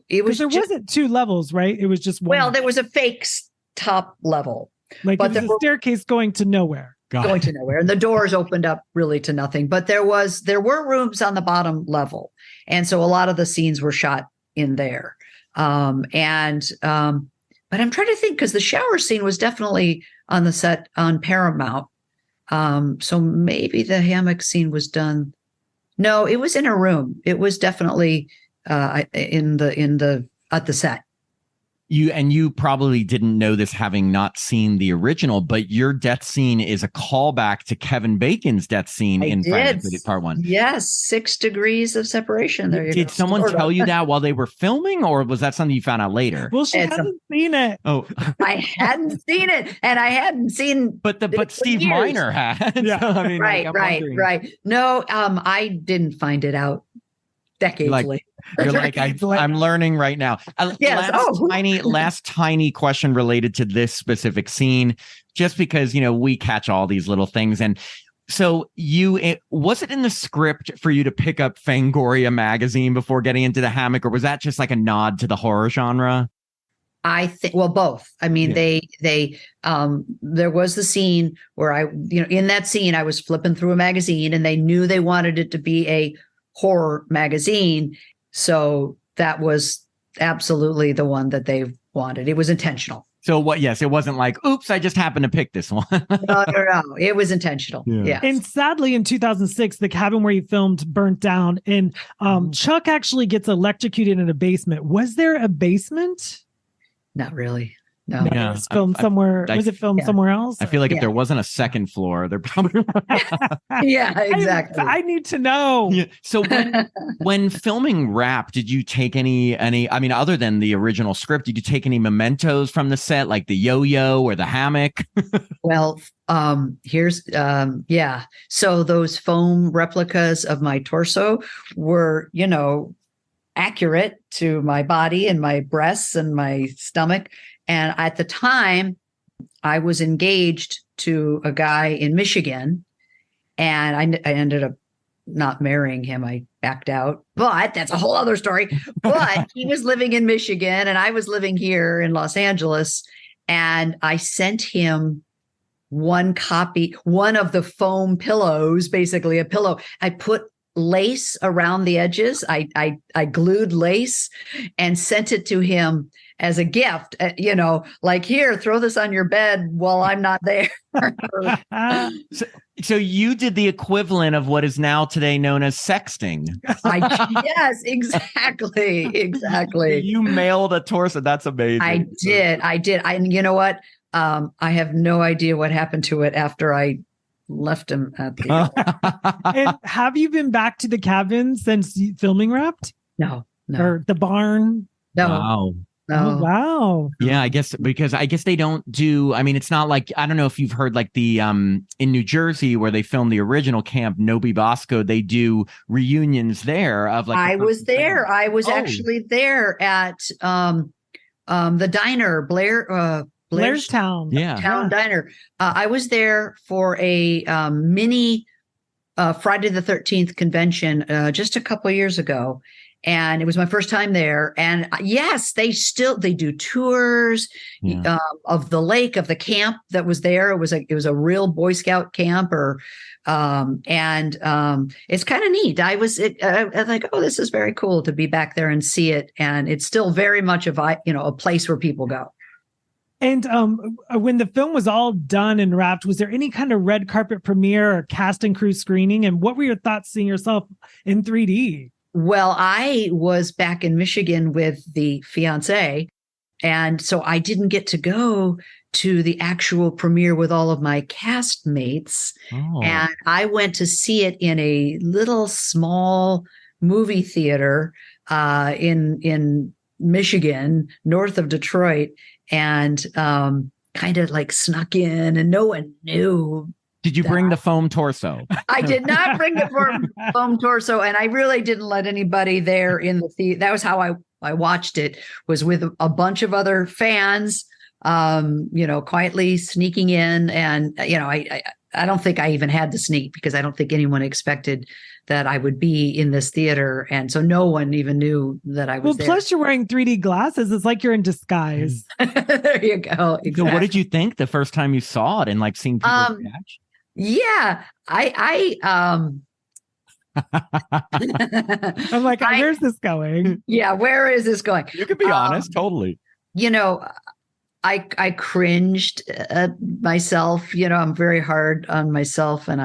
Speaker 3: it was. There
Speaker 2: wasn't two levels, right? It was just one.
Speaker 3: Well, there was a fake top level.
Speaker 2: But it was a staircase going to nowhere.
Speaker 3: Going to nowhere. And the doors opened up really to nothing. But there were rooms on the bottom level. And so a lot of the scenes were shot in there. But I'm trying to think, because the shower scene was definitely on the set on Paramount. So maybe the hammock scene was done. No, it was in a room. It was definitely at the set.
Speaker 1: You probably didn't know this, having not seen the original, but your death scene is a callback to Kevin Bacon's death scene in Friday the 13th Part 1.
Speaker 3: Yes, 6 degrees of separation. There you go.
Speaker 1: Did someone tell you that while they were filming, or was that something you found out later?
Speaker 2: Well, she hadn't seen it.
Speaker 1: Oh,
Speaker 3: I hadn't seen it, and I hadn't seen.
Speaker 1: But Steve Miner had.
Speaker 2: Yeah.
Speaker 1: So, I mean,
Speaker 3: right. No, I didn't find it out decades later.
Speaker 1: You're like, I'm learning right now.
Speaker 3: Yes.
Speaker 1: Last tiny question related to this specific scene, just because, we catch all these little things. And so was it in the script for you to pick up Fangoria magazine before getting into the hammock, or was that just like a nod to the horror genre?
Speaker 3: I think, well, both. I mean, there was the scene where in that scene, I was flipping through a magazine, and they knew they wanted it to be a horror magazine. So that was absolutely the one that they wanted. It was intentional.
Speaker 1: So yes, it wasn't like, oops, I just happened to pick this one.
Speaker 3: No. It was intentional. Yeah.
Speaker 2: And sadly, in 2006, the cabin where you filmed burnt down, and Chuck actually gets electrocuted in a basement. Was there a basement?
Speaker 3: Not really. No.
Speaker 2: Yeah. It was filmed somewhere. Was it filmed somewhere else?
Speaker 1: I feel like if there wasn't a second floor, there probably.
Speaker 3: Yeah, exactly.
Speaker 2: I need to know.
Speaker 1: Yeah. So when filming wrapped, did you take any? I mean, other than the original script, did you take any mementos from the set, like the yo-yo or the hammock?
Speaker 3: Well, here's So those foam replicas of my torso were, accurate to my body and my breasts and my stomach. And at the time, I was engaged to a guy in Michigan, and I ended up not marrying him. I backed out, but that's a whole other story. But he was living in Michigan, and I was living here in Los Angeles, and I sent him one of the foam pillows, basically a pillow. I put lace around the edges. I glued lace and sent it to him as a gift, like, here, throw this on your bed while I'm not there.
Speaker 1: So you did the equivalent of what is now today known as sexting.
Speaker 3: Yes, exactly.
Speaker 1: You mailed a torso. That's amazing.
Speaker 3: I did. And you know what? I have no idea what happened to it after I left him at the.
Speaker 2: And have you been back to the cabin since filming wrapped?
Speaker 3: No.
Speaker 2: Or the barn?
Speaker 3: No.
Speaker 1: Wow.
Speaker 3: No.
Speaker 2: Oh, wow.
Speaker 1: Yeah, I guess they don't do, I mean, it's not like, I don't know if you've heard like the in New Jersey where they filmed the original camp, Nobi Bosco, they do reunions there of like.
Speaker 3: I was there. I was actually there at the diner, Blair's
Speaker 2: Town.
Speaker 1: Yeah.
Speaker 3: Town Diner. I was there for a mini Friday the 13th convention just a couple of years ago. And it was my first time there. And yes, they do tours of the lake, of the camp that was there. It was a real Boy Scout camp, and it's kind of neat. I was like, oh, this is very cool to be back there and see it. And it's still very much a place where people go.
Speaker 2: And when the film was all done and wrapped, was there any kind of red carpet premiere or cast and crew screening? And what were your thoughts seeing yourself in 3D?
Speaker 3: Well, I was back in Michigan with the fiance, and so I didn't get to go to the actual premiere with all of my castmates. Oh. And I went to see it in a little small movie theater in Michigan, north of Detroit, and kind of like snuck in, and no one knew.
Speaker 1: Did you bring the foam torso?
Speaker 3: I did not bring the foam torso, and I really didn't let anybody there in the theater. That was how I watched it, was with a bunch of other fans, quietly sneaking in. And, I don't think I even had to sneak, because I don't think anyone expected that I would be in this theater. And so no one even knew that I was there.
Speaker 2: Plus you're wearing 3D glasses. It's like you're in disguise.
Speaker 3: There you go. Exactly.
Speaker 1: So what did you think the first time you saw it and like seeing people react?
Speaker 3: Yeah,
Speaker 2: I'm like, where's this going?
Speaker 3: Yeah, where is this going?
Speaker 1: You could be honest, totally.
Speaker 3: I cringed at myself. I'm very hard on myself, and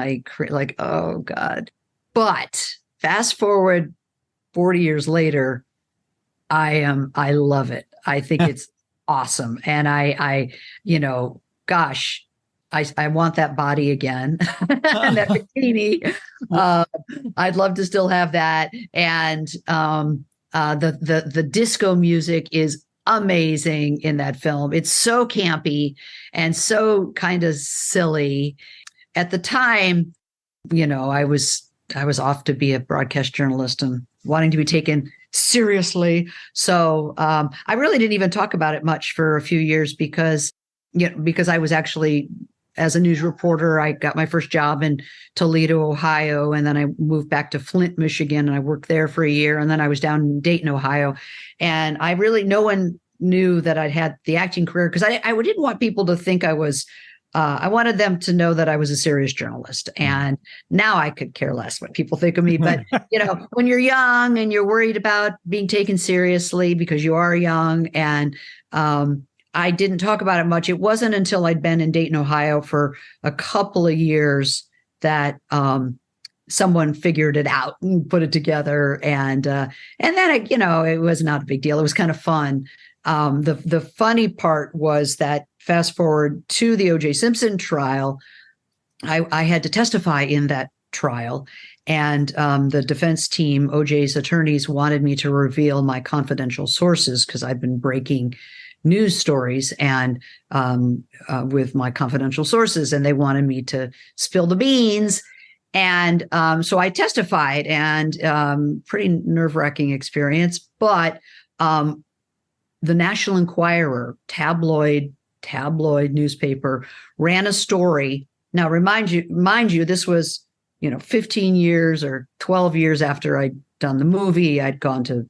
Speaker 3: like, oh God. But fast forward 40 years later, I love it. I think it's awesome, and gosh. I want that body again, and that bikini. I'd love to still have that. And the disco music is amazing in that film. It's so campy and so kind of silly. At the time, I was off to be a broadcast journalist and wanting to be taken seriously. So I really didn't even talk about it much for a few years because I was actually, as a news reporter, I got my first job in Toledo, Ohio, and then I moved back to Flint, Michigan, and I worked there for a year. And then I was down in Dayton, Ohio. And no one knew that I'd had the acting career, because I didn't want people to think I was, I wanted them to know that I was a serious journalist. And now I could care less what people think of me. But, when you're young and you're worried about being taken seriously because you are young, and I didn't talk about it much. It wasn't until I'd been in Dayton, Ohio for a couple of years that someone figured it out and put it together. And then, it was not a big deal. It was kind of fun. The funny part was that fast forward to the O.J. Simpson trial, I had to testify in that trial. And the defense team, O.J.'s attorneys, wanted me to reveal my confidential sources, because I'd been breaking news stories and with my confidential sources, and they wanted me to spill the beans. And so I testified, and pretty nerve-wracking experience. But the National Enquirer, tabloid newspaper, ran a story. Now, mind you, this was 15 years or 12 years after I'd done the movie. I'd gone to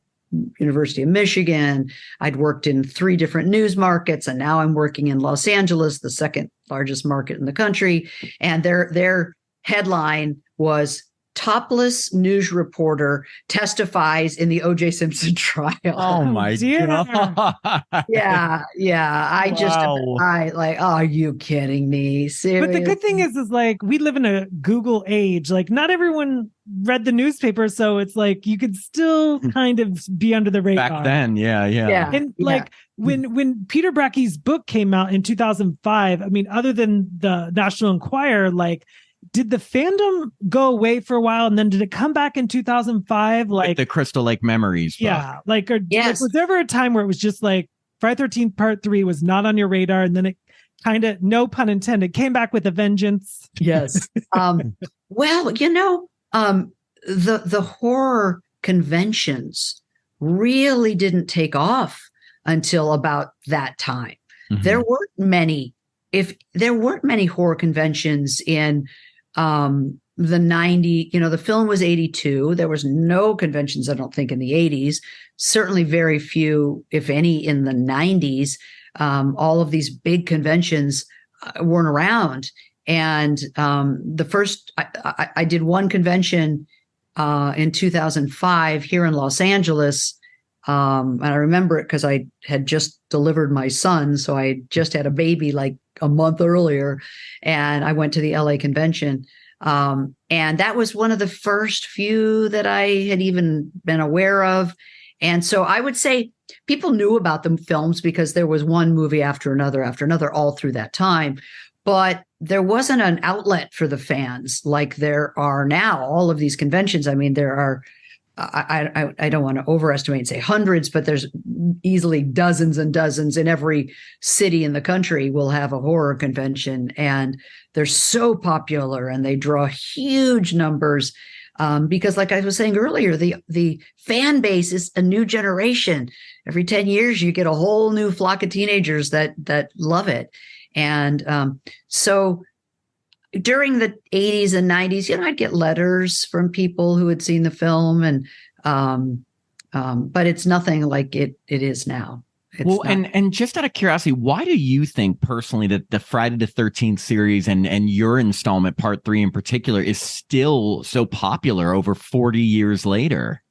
Speaker 3: University of Michigan. I'd worked in 3 different news markets, and now I'm working in Los Angeles, the second largest market in the country. And their headline was topless news reporter testifies in the O.J. Simpson trial.
Speaker 1: Oh my God.
Speaker 3: Yeah. I like, are you kidding me? Seriously?
Speaker 2: But the good thing is like, we live in a Google age. Like, not everyone read the newspaper, so it's like you could still kind of be under the radar.
Speaker 1: Back then, yeah.
Speaker 2: And like when Peter Brackey's book came out in 2005, I mean, other than the National Enquirer, like, did the fandom go away for a while, and then did it come back in 2005? Like
Speaker 1: the Crystal Lake Memories book.
Speaker 2: Yeah, like, was there ever a time where it was just like Friday 13th Part 3 was not on your radar, and then it kind of, no pun intended, came back with a vengeance?
Speaker 3: Yes. Well, the horror conventions really didn't take off until about that time. Mm-hmm. There weren't many horror conventions in the 90s. The film was 82. There was no conventions, I don't think, in the 80s. Certainly very few, if any, in the 90s. All of these big conventions weren't around. And the first, I did one convention in 2005 here in Los Angeles. And I remember it because I had just delivered my son. So I just had a baby like a month earlier, and I went to the LA convention. And that was one of the first few that I had even been aware of. And so I would say people knew about the films because there was one movie after another all through that time. But there wasn't an outlet for the fans like there are now. All of these conventions, I mean, there are, I don't want to overestimate and say hundreds, but there's easily dozens and dozens. In every city in the country will have a horror convention, and they're so popular and they draw huge numbers because, like I was saying earlier, the fan base is a new generation. Every 10 years, you get a whole new flock of teenagers that love it. And so during the 80s and 90s, I'd get letters from people who had seen the film, and but it's nothing like it is now.
Speaker 1: And just out of curiosity, why do you think personally that the Friday the 13th series and your installment Part 3 in particular is still so popular over 40 years later?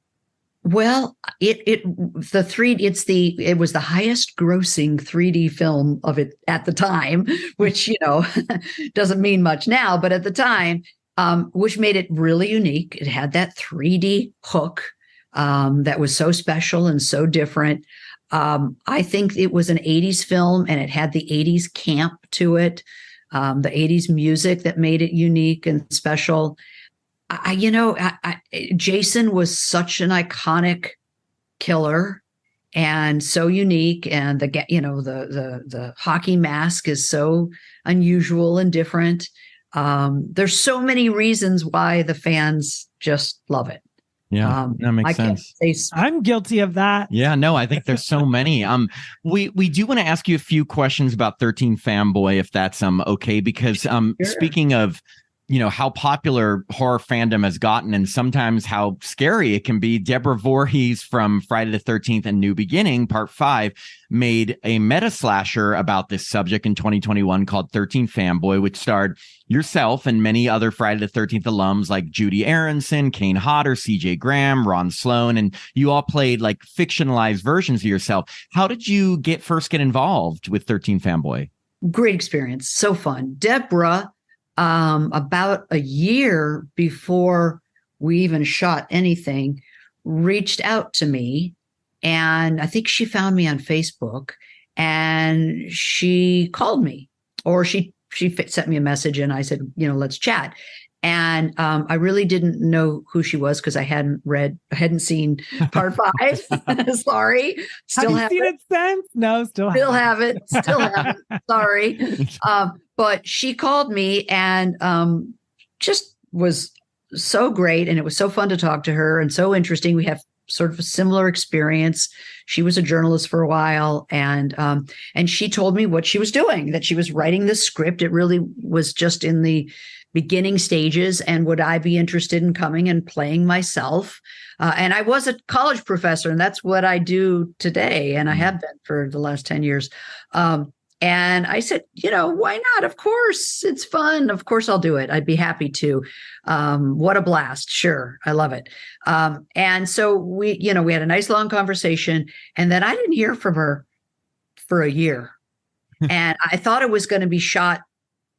Speaker 3: Well, it was the highest grossing 3D film of it at the time, which, doesn't mean much now, but at the time, which made it really unique. It had that 3D hook that was so special and so different. I think it was an 80s film, and it had the 80s camp to it, the 80s music that made it unique and special. Jason was such an iconic killer and so unique, and the hockey mask is so unusual and different. There's so many reasons why the fans just love it.
Speaker 1: Yeah, that makes sense.
Speaker 2: I'm guilty of that.
Speaker 1: Yeah, no, I think there's so many. We do want to ask you a few questions about 13 Fanboy, if that's okay, because
Speaker 3: Sure.
Speaker 1: Speaking of how popular horror fandom has gotten and sometimes how scary it can be. Deborah Voorhees from Friday the 13th and New Beginning, Part 5, made a meta slasher about this subject in 2021 called 13 Fanboy, which starred yourself and many other Friday the 13th alums like Judy Aronson, Kane Hodder, CJ Graham, Ron Sloan, and you all played like fictionalized versions of yourself. How did you first get involved with 13 Fanboy?
Speaker 3: Great experience. So fun. Deborah, about a year before we even shot anything, reached out to me, and I think she found me on Facebook, and she called me, or she sent me a message, and I said, let's chat. And I really didn't know who she was because I hadn't seen Part 5. Sorry.
Speaker 2: Have you seen it since? No, still haven't. Sorry. But she called me and just was so great. And it was so fun to talk to her and so interesting. We have sort of a similar experience. She was a journalist for a while, and she told me what she was doing, that she was writing this script. It really was just in the beginning stages, and would I be interested in coming and playing myself? And I was a college professor, and that's what I do today, and I have been for the last 10 years.
Speaker 3: And I said, why not? Of course, it's fun. Of course, I'll do it. I'd be happy to. What a blast. Sure. I love it. And so we had a nice long conversation, and then I didn't hear from her for a year. And I thought it was going to be shot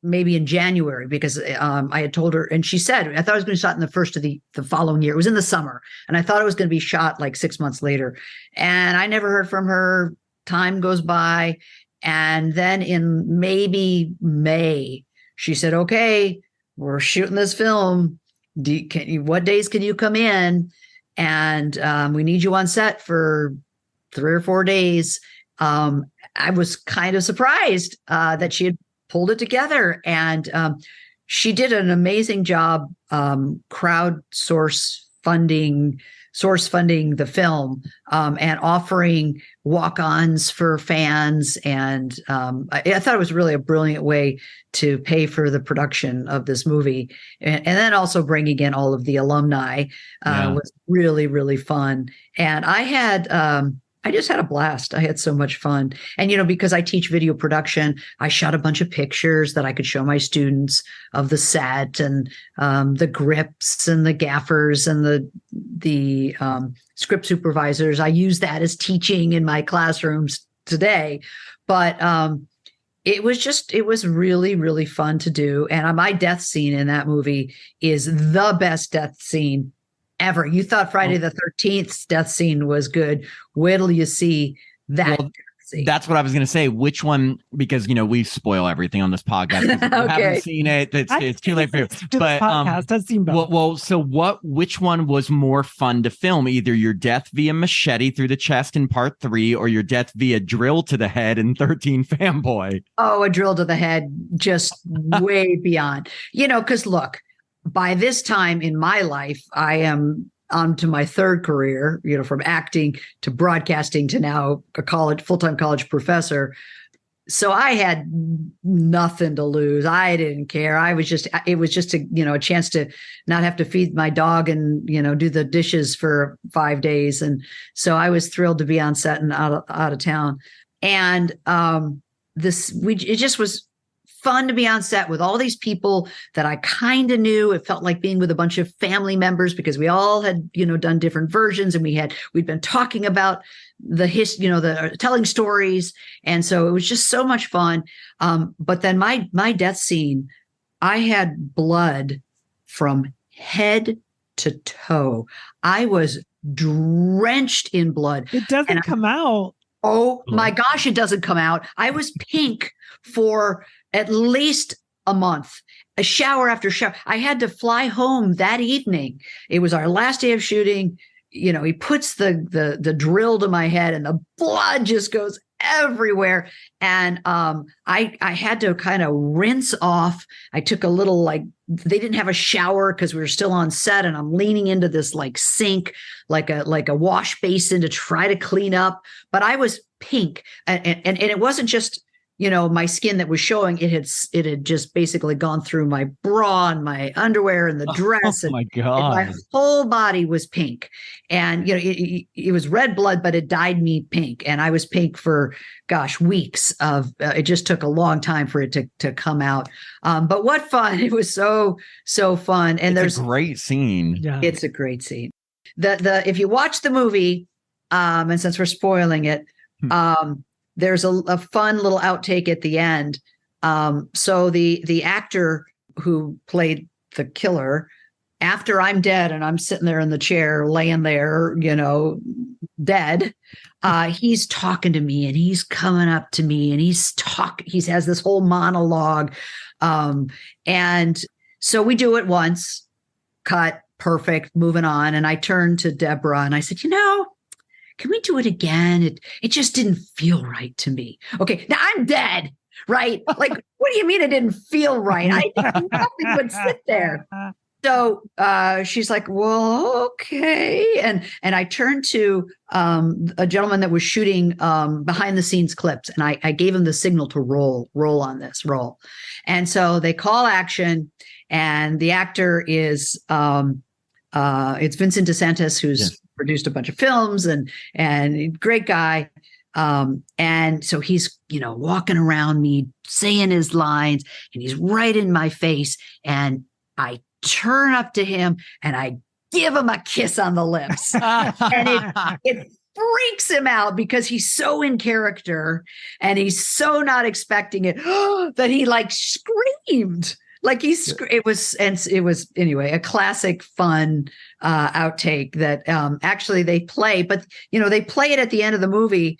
Speaker 3: maybe in January, because I had told her, and she said, I thought it was going to be shot in the first of the following year. It was in the summer. And I thought it was going to be shot like 6 months later. And I never heard from her. Time goes by. And then in maybe May, she said, okay, we're shooting this film. What days can you come in? And we need you on set for 3 or 4 days. I was kind of surprised that she had pulled it together. And she did an amazing job source funding the film and offering walk-ons for fans. And I thought it was really a brilliant way to pay for the production of this movie. And then also bringing in all of the alumni was really, really fun. And I just had a blast. I had so much fun. And, because I teach video production, I shot a bunch of pictures that I could show my students of the set and the grips and the gaffers and the script supervisors. I use that as teaching in my classrooms today. But it was really, really fun to do. And my death scene in that movie is the best death scene ever. You thought Friday the 13th death scene was good. Wait till you see that. Well,
Speaker 1: that's what I was going to say. Which one? Because we spoil everything on this podcast. If you haven't seen it, it's too late for you. But
Speaker 2: podcast has seen both.
Speaker 1: Well, so which one was more fun to film? Either your death via machete through the chest in part 3, or your death via drill to the head in 13 Fanboy.
Speaker 3: Oh, a drill to the head, just way beyond. Because look. By this time in my life, I am on to my third career, from acting to broadcasting to now a full-time college professor. So I had nothing to lose. I didn't care. It was just a chance to not have to feed my dog and, do the dishes for 5 days. And so I was thrilled to be on set and out of town. And it just was fun to be on set with all these people that I kind of knew. It felt like being with a bunch of family members, because we all had, done different versions, and we'd been talking about the telling stories. And so it was just so much fun. But then my death scene, I had blood from head to toe. I was drenched in blood.
Speaker 2: It doesn't come out.
Speaker 3: Oh my gosh, it doesn't come out. I was pink for at least a month, a shower after shower. I had to fly home that evening. It was our last day of shooting. He puts the drill to my head, and the blood just goes everywhere. And I had to kind of rinse off. I took a little, they didn't have a shower because we were still on set, and I'm leaning into this sink, like a wash basin to try to clean up. But I was pink, and it wasn't just my skin that was showing. It had just basically gone through my bra and my underwear and the dress.
Speaker 1: Oh my God.
Speaker 3: And my whole body was pink. And, it was red blood, but it dyed me pink. And I was pink for, weeks it just took a long time for it to come out. But what fun. It was so, so fun. And
Speaker 1: there's a great scene.
Speaker 2: Yeah.
Speaker 3: It's a great scene. If you watch the movie, and since we're spoiling it, there's a fun little outtake at the end. So the actor who played the killer, after I'm dead and I'm sitting there in the chair, laying there, dead, he's talking to me, and he's coming up to me, and he has this whole monologue. And so we do it once, cut, perfect, moving on. And I turned to Deborah and I said, can we do it again? It just didn't feel right to me. Okay, now I'm dead, right? What do you mean it didn't feel right? Nothing would sit there. So she's like, well, okay. And I turned to a gentleman that was shooting behind the scenes clips, and I gave him the signal to roll on this, roll. And so they call action, and the actor is it's Vincent DeSantis, who's produced a bunch of films and great guy. And so he's, walking around me saying his lines, and he's right in my face. And I turn up to him and I give him a kiss on the lips. And it freaks him out because he's so in character and he's so not expecting it that he like screamed. Like it was anyway, a classic fun outtake that actually they play, but they play it at the end of the movie.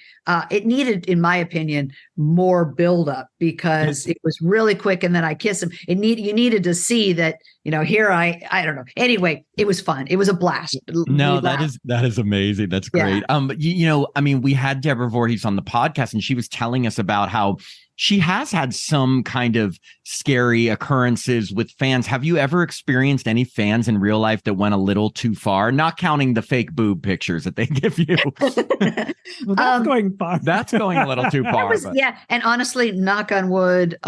Speaker 3: It needed, in my opinion, more buildup because it was really quick, and then I kiss him. You needed to see that. Here I don't know. Anyway, it was fun. It was a blast.
Speaker 1: No, that is amazing. That's great. Yeah. We had Deborah Voorhees on the podcast, and she was telling us about how she has had some kind of scary occurrences with fans. Have you ever experienced any fans in real life that went a little too far? Not counting the fake boob pictures that they give you.
Speaker 2: Well, that's going far.
Speaker 1: That's going a little too far.
Speaker 3: Yeah, and honestly, knock on wood,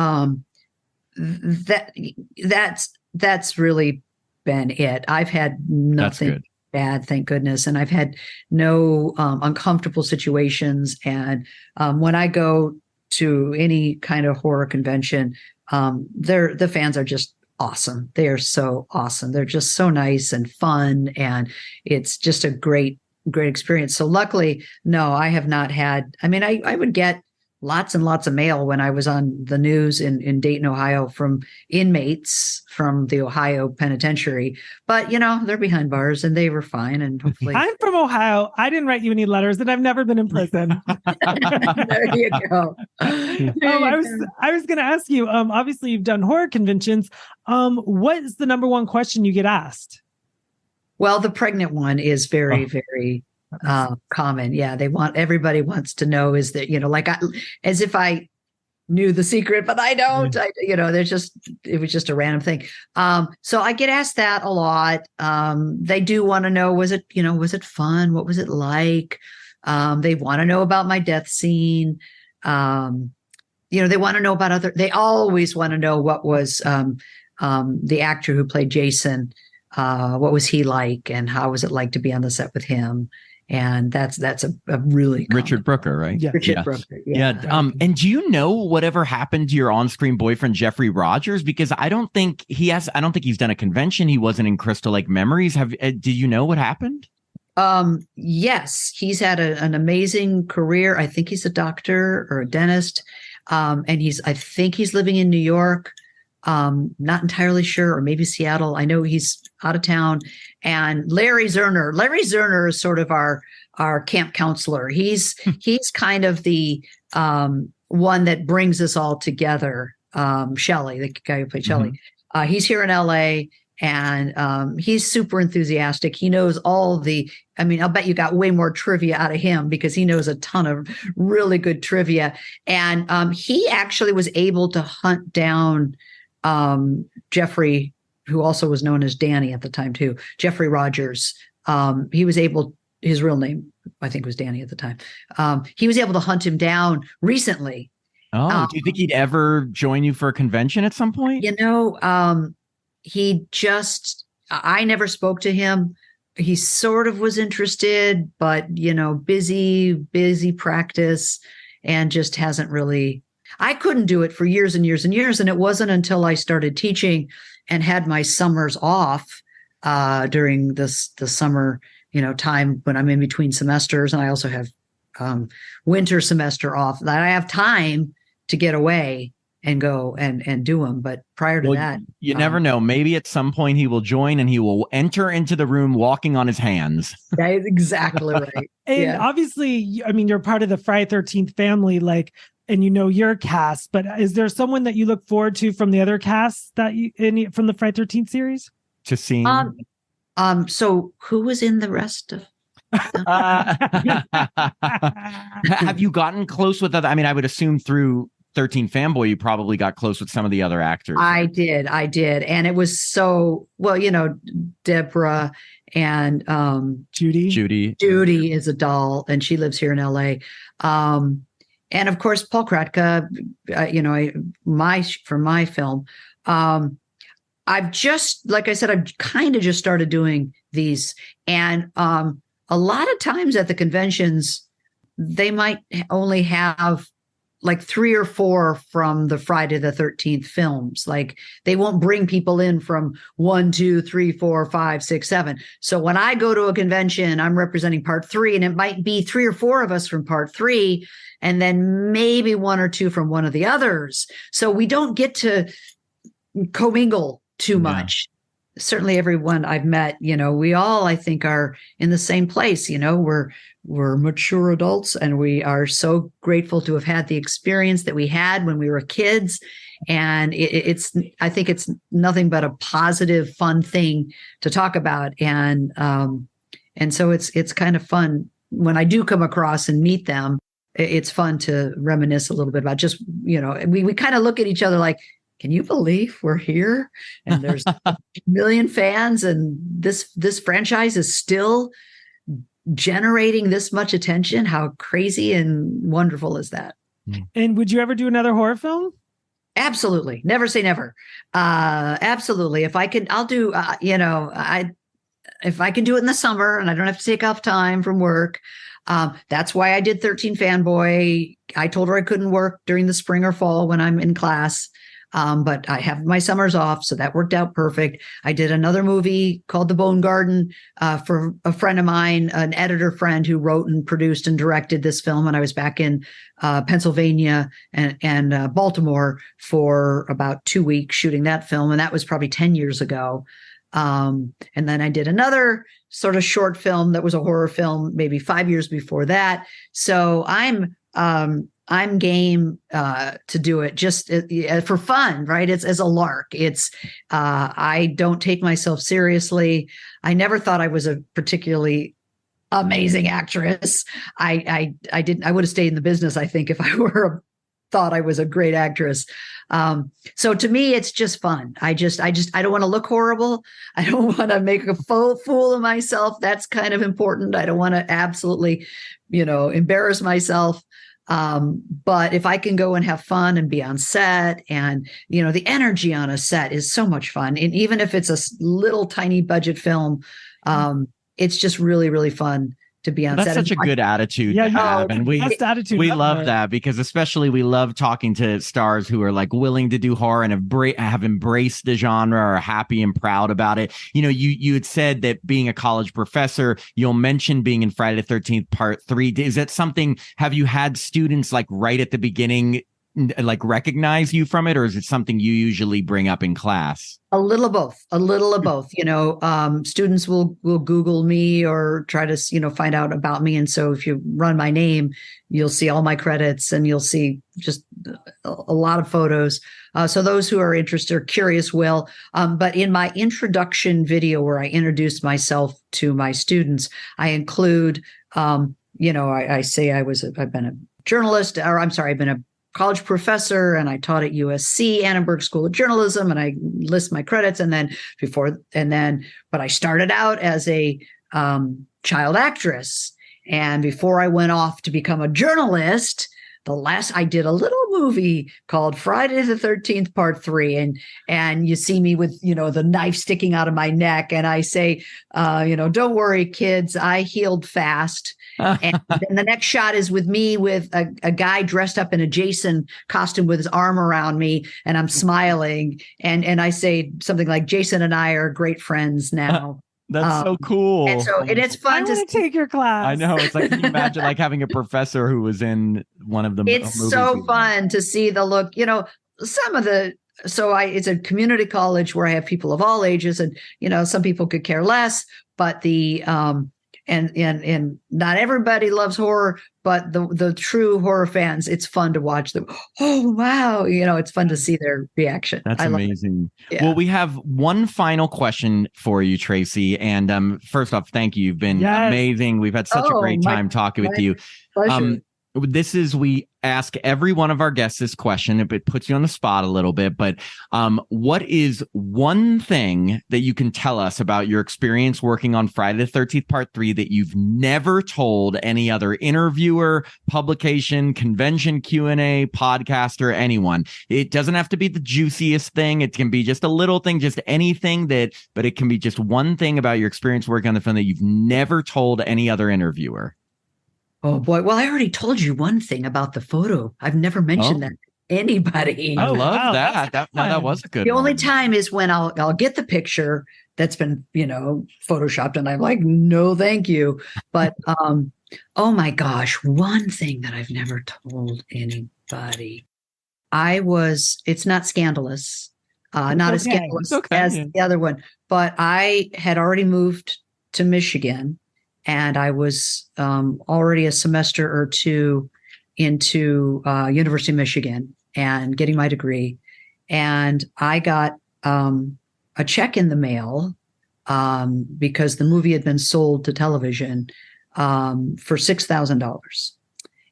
Speaker 3: that's really been it. I've had nothing bad, thank goodness, and I've had no uncomfortable situations. And when I go to any kind of horror convention, the fans are just awesome. They are so awesome. They're just so nice and fun, and it's just a great experience. So luckily, no, I have not had. I would get lots and lots of mail when I was on the news in Dayton, Ohio, from inmates from the Ohio penitentiary. But, they're behind bars and they were fine. And hopefully.
Speaker 2: I'm from Ohio. I didn't write you any letters and I've never been in prison.
Speaker 3: There you go.
Speaker 2: I was going to ask you, obviously you've done horror conventions. What is the number one question you get asked?
Speaker 3: Well, the pregnant one is very, very common. Yeah. Everybody wants to know, is that, as if I knew the secret, but I don't. It was just a random thing. So I get asked that a lot. They do want to know, was it fun? What was it like? They want to know about my death scene. They want to know about they always want to know what was the actor who played Jason. What was he like, and how was it like to be on the set with him? And that's a really
Speaker 1: Richard Brooker, right?
Speaker 3: Yeah. Richard Brooker.
Speaker 1: Yeah. And do you know whatever happened to your on-screen boyfriend, Jeffrey Rogers? Because I don't think he's done a convention. He wasn't in Crystal Lake Memories. Do you know what happened?
Speaker 3: Yes, he's had an amazing career. I think he's a doctor or a dentist. And I think he's living in New York. Not entirely sure, or maybe Seattle. I know he's out of town. And Larry Zerner is sort of our camp counselor. He's kind of the one that brings us all together. Shelley, the guy who played Shelley, he's here in LA, and he's super enthusiastic. He knows all I'll bet you got way more trivia out of him because he knows a ton of really good trivia. And he actually was able to hunt down Jeffrey, who also was known as Danny at the time too, Jeffrey Rogers. He was able, his real name, I think, was Danny at the time. He was able to hunt him down recently.
Speaker 1: Oh, do you think he'd ever join you for a convention at some point?
Speaker 3: I never spoke to him. He sort of was interested, but, busy practice, and just hasn't really. I couldn't do it for years and years and years. And it wasn't until I started teaching and had my summers off during the summer, time when I'm in between semesters. And I also have winter semester off, that I have time to get away and go and do them. But prior to that,
Speaker 1: you never know. Maybe at some point he will join and he will enter into the room walking on his hands.
Speaker 3: That is exactly right.
Speaker 2: And obviously, you're part of the Friday 13th family, and your cast, but is there someone that you look forward to from the other casts from the Friday 13th series?
Speaker 1: To see.
Speaker 3: So who was in the rest of?
Speaker 1: Have you gotten close with other? I would assume through 13 Fanboy, you probably got close with some of the other actors.
Speaker 3: I did. And it was so, Deborah and
Speaker 1: Judy.
Speaker 3: Judy is a doll, and she lives here in LA. And of course, Paul Kratka, for my film, I've just, like I said, I've kind of just started doing these. And a lot of times at the conventions, they might only have like 3 or 4 from the Friday the 13th films. Like they won't bring people in from 1, 2, 3, 4, 5, 6, 7. So when I go to a convention, I'm representing part 3, and it might be 3 or 4 of us from part 3, and then maybe 1 or 2 from one of the others. So we don't get to commingle too much. Certainly everyone I've met, we all, I think, are in the same place. We're mature adults, and we are so grateful to have had the experience that we had when we were kids. And I think it's nothing but a positive, fun thing to talk about. And so it's kind of fun when I do come across and meet them. It's fun to reminisce a little bit about just, we kind of look at each other like, can you believe we're here and there's a million fans, and this franchise is still generating this much attention? How crazy and wonderful is that?
Speaker 2: And would you ever do another horror film?
Speaker 3: Absolutely. Never say never. Absolutely. If I can, I'll do, if I can do it in the summer and I don't have to take off time from work. That's why I did 13 Fanboy. I told her I couldn't work during the spring or fall when I'm in class. But I have my summers off, so that worked out perfect. I did another movie called The Bone Garden for a friend of mine, an editor friend who wrote and produced and directed this film. And I was back in Pennsylvania and Baltimore for about 2 weeks shooting that film. And that was probably 10 years ago. And then I did another sort of short film that was a horror film, maybe 5 years before that. So I'm game to do it just for fun, right? It's as a lark. It's I don't take myself seriously. I never thought I was a particularly amazing actress. I would have stayed in the business, I think, if I thought I was a great actress. So to me, it's just fun. I don't want to look horrible. I don't want to make a fool of myself. That's kind of important. I don't want to absolutely, embarrass myself. But if I can go and have fun and be on set, and, the energy on a set is so much fun. And even if it's a little tiny budget film, it's just really, really fun to be on set.
Speaker 1: That's such a good attitude to have. And we love that, because especially we love talking to stars who are like willing to do horror and have embraced the genre, or are happy and proud about it. You had said that being a college professor, you'll mention being in Friday the 13th Part 3. Is that something, have you had students like right at the beginning like recognize you from it, or is it something you usually bring up in class?
Speaker 3: A little of both. Students will Google me or try to, find out about me. And so if you run my name, you'll see all my credits, and you'll see just a lot of photos. So those who are interested or curious will. But in my introduction video where I introduce myself to my students, I include, I say I've been a journalist, or I've been a college professor, and I taught at USC Annenberg School of Journalism, and I list my credits. But I started out as a child actress. And before I went off to become a journalist, I did a little movie called Friday the 13th Part 3. And you see me with, the knife sticking out of my neck. And I say, don't worry, kids, I healed fast. And then the next shot is with me with a guy dressed up in a Jason costume with his arm around me, and I'm smiling. And I say something like, Jason and I are great friends now.
Speaker 1: That's so cool.
Speaker 3: And it's fun
Speaker 2: to take your class.
Speaker 1: I know. It's like, can you imagine like having a professor who was in one of the
Speaker 3: It's so fun to see the look, it's a community college where I have people of all ages, and, some people could care less, but and not everybody loves horror, but the true horror fans, it's fun to watch them. Oh, wow. It's fun to see their reaction.
Speaker 1: That's amazing. Yeah. Well, we have one final question for you, Tracie. And first off, thank you. You've been amazing. We've had such a great time talking with you.
Speaker 3: Pleasure.
Speaker 1: We ask every one of our guests this question. It puts you on the spot a little bit, but what is one thing that you can tell us about your experience working on Friday the 13th Part 3 that you've never told any other interviewer, publication, convention Q&A, podcaster, anyone? It doesn't have to be the juiciest thing. It can be just a little thing, just anything but it can be just one thing about your experience working on the film that you've never told any other interviewer.
Speaker 3: Oh boy. Well, I already told you one thing about the photo. I've never mentioned that to anybody.
Speaker 1: I
Speaker 2: Oh,
Speaker 1: love
Speaker 2: wow,
Speaker 1: that.
Speaker 2: that's
Speaker 1: That
Speaker 2: fun.
Speaker 1: was a good
Speaker 3: The
Speaker 1: one.
Speaker 3: only time is when I'll get the picture that's been, photoshopped, and I'm like, no, thank you. But oh my gosh, one thing that I've never told anybody. It's not scandalous, not as
Speaker 2: okay.
Speaker 3: scandalous
Speaker 1: It's okay,
Speaker 3: as
Speaker 1: yeah.
Speaker 3: the other one, but I had already moved to Michigan, and I was already a semester or two into University of Michigan and getting my degree. And I got a check in the mail because the movie had been sold to television for $6,000.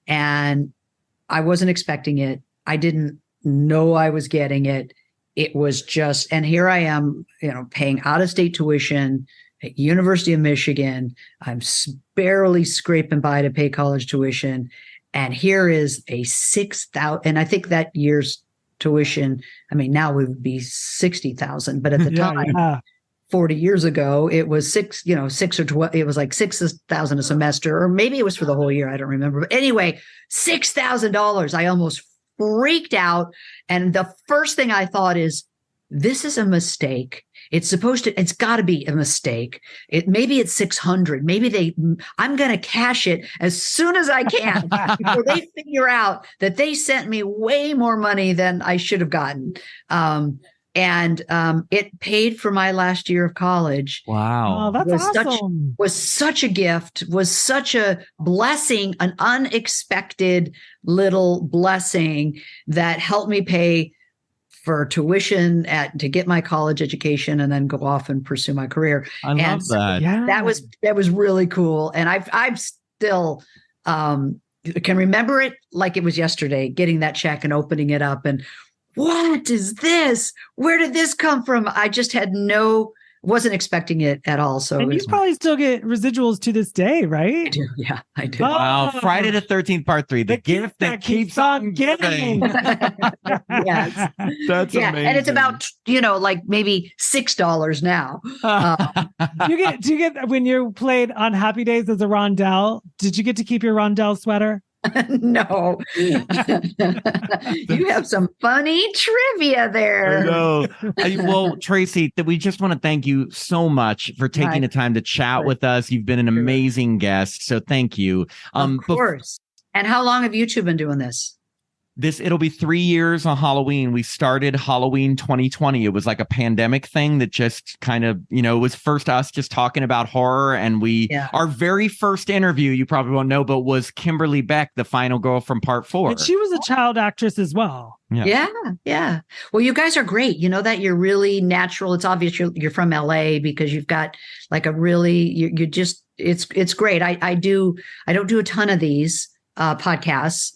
Speaker 3: And I wasn't expecting it. I didn't know I was getting it. It was just, and here I am, paying out of state tuition at University of Michigan. I'm barely scraping by to pay college tuition. And here is a 6,000, and I think that year's tuition, I mean, now it would be 60,000, but at the time, 40 years ago, it was six or 12, it was like 6,000 a semester, or maybe it was for the whole year. I don't remember. But anyway, $6,000. I almost freaked out. And the first thing I thought is, this is a mistake. It's got to be a mistake. Maybe it's 600. Maybe I'm going to cash it as soon as I can before they figure out that they sent me way more money than I should have gotten. And it paid for my last year of college.
Speaker 1: Wow.
Speaker 2: Oh, that's awesome.
Speaker 3: Was such a gift, was such a blessing, an unexpected little blessing that helped me pay for tuition to get my college education and then go off and pursue my career.
Speaker 1: I love that.
Speaker 2: Yeah.
Speaker 3: That was really cool. And I've still can remember it like it was yesterday, getting that check and opening it up and, what is this? Where did this come from? I just wasn't expecting it at all. So
Speaker 2: and you probably still get residuals to this day, right?
Speaker 3: I do. Yeah, I do.
Speaker 1: Wow. Friday the 13th, part 3, the gift that keeps on giving.
Speaker 3: Yes.
Speaker 1: That's amazing.
Speaker 3: And it's about, like maybe $6 now.
Speaker 2: Do you get when you played on Happy Days as a Rondell, did you get to keep your Rondell sweater?
Speaker 3: No. You have some funny trivia there.
Speaker 1: I know. Well, Tracie, we just want to thank you so much for taking the time to chat with us. You've been an amazing guest, so thank you.
Speaker 3: Of course. And how long have you two been doing this?
Speaker 1: It'll be 3 years on Halloween. We started Halloween 2020. It was like a pandemic thing that just kind of, it was first us just talking about horror. And our very first interview, you probably won't know, but was Kimberly Beck, the final girl from part 4.
Speaker 2: And she was a child actress as well.
Speaker 3: Yeah. Well, you guys are great. You know that you're really natural. It's obvious you're from LA because you've got like a really, it's great. I don't do a ton of these podcasts.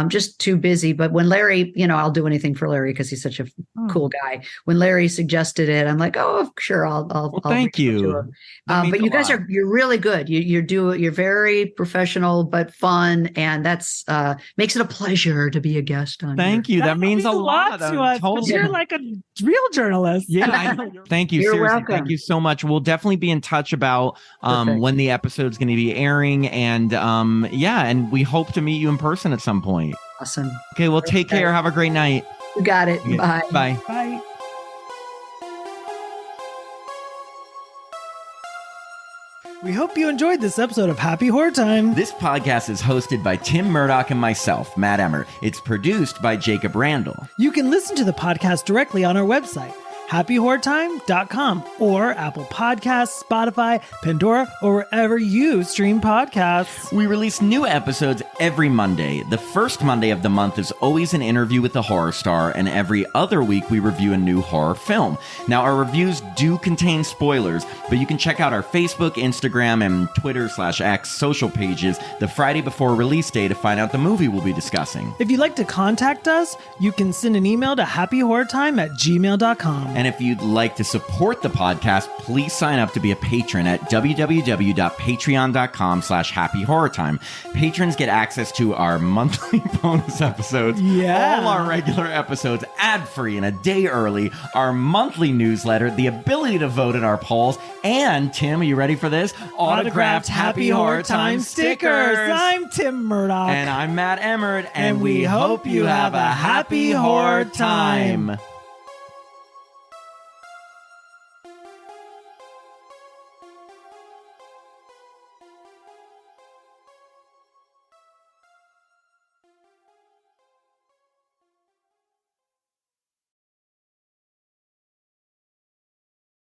Speaker 3: Just too busy. But when Larry, I'll do anything for Larry because he's such a cool guy. When Larry suggested it, I'm like, oh, sure, I'll
Speaker 1: thank you.
Speaker 3: But you guys you're really good. You're very professional but fun, and that's makes it a pleasure to be a guest on.
Speaker 1: Thank you. That means a lot
Speaker 2: to us.
Speaker 1: Totally.
Speaker 2: You're like a real journalist.
Speaker 1: Yeah. Thank you.
Speaker 3: You're
Speaker 1: Seriously,
Speaker 3: welcome.
Speaker 1: thank you so much. We'll definitely be in touch about when the episode's going to be airing, and and we hope to meet you in person at some point.
Speaker 3: Awesome.
Speaker 1: Okay, well, take care. Have a great night.
Speaker 3: You got it.
Speaker 1: Okay,
Speaker 3: Bye.
Speaker 1: Bye.
Speaker 2: Bye. We hope you enjoyed this episode of Happy Horror Time.
Speaker 1: This podcast is hosted by Tim Murdoch and myself, Matt Emmer. It's produced by Jacob Randall.
Speaker 2: You can listen to the podcast directly on our website, happyhorrortime.com, or Apple Podcasts, Spotify, Pandora, or wherever you stream podcasts.
Speaker 1: We release new episodes every Monday. The first Monday of the month is always an interview with a horror star, and every other week we review a new horror film. Now, our reviews do contain spoilers, but you can check out our Facebook, Instagram, and Twitter/X social pages the Friday before release day to find out the movie we'll be discussing.
Speaker 2: If you'd like to contact us, you can send an email to happyhorrortime@gmail.com.
Speaker 1: And if you'd like to support the podcast, please sign up to be a patron at www.patreon.com/happyhorrortime. Patrons get access to our monthly bonus episodes, all our regular episodes ad-free and a day early, our monthly newsletter, the ability to vote in our polls, and Tim, are you ready for this?
Speaker 2: Autographed Happy Horror Time stickers. I'm Tim Murdoch.
Speaker 1: And I'm Matt Emmert, and we hope you have a happy horror time.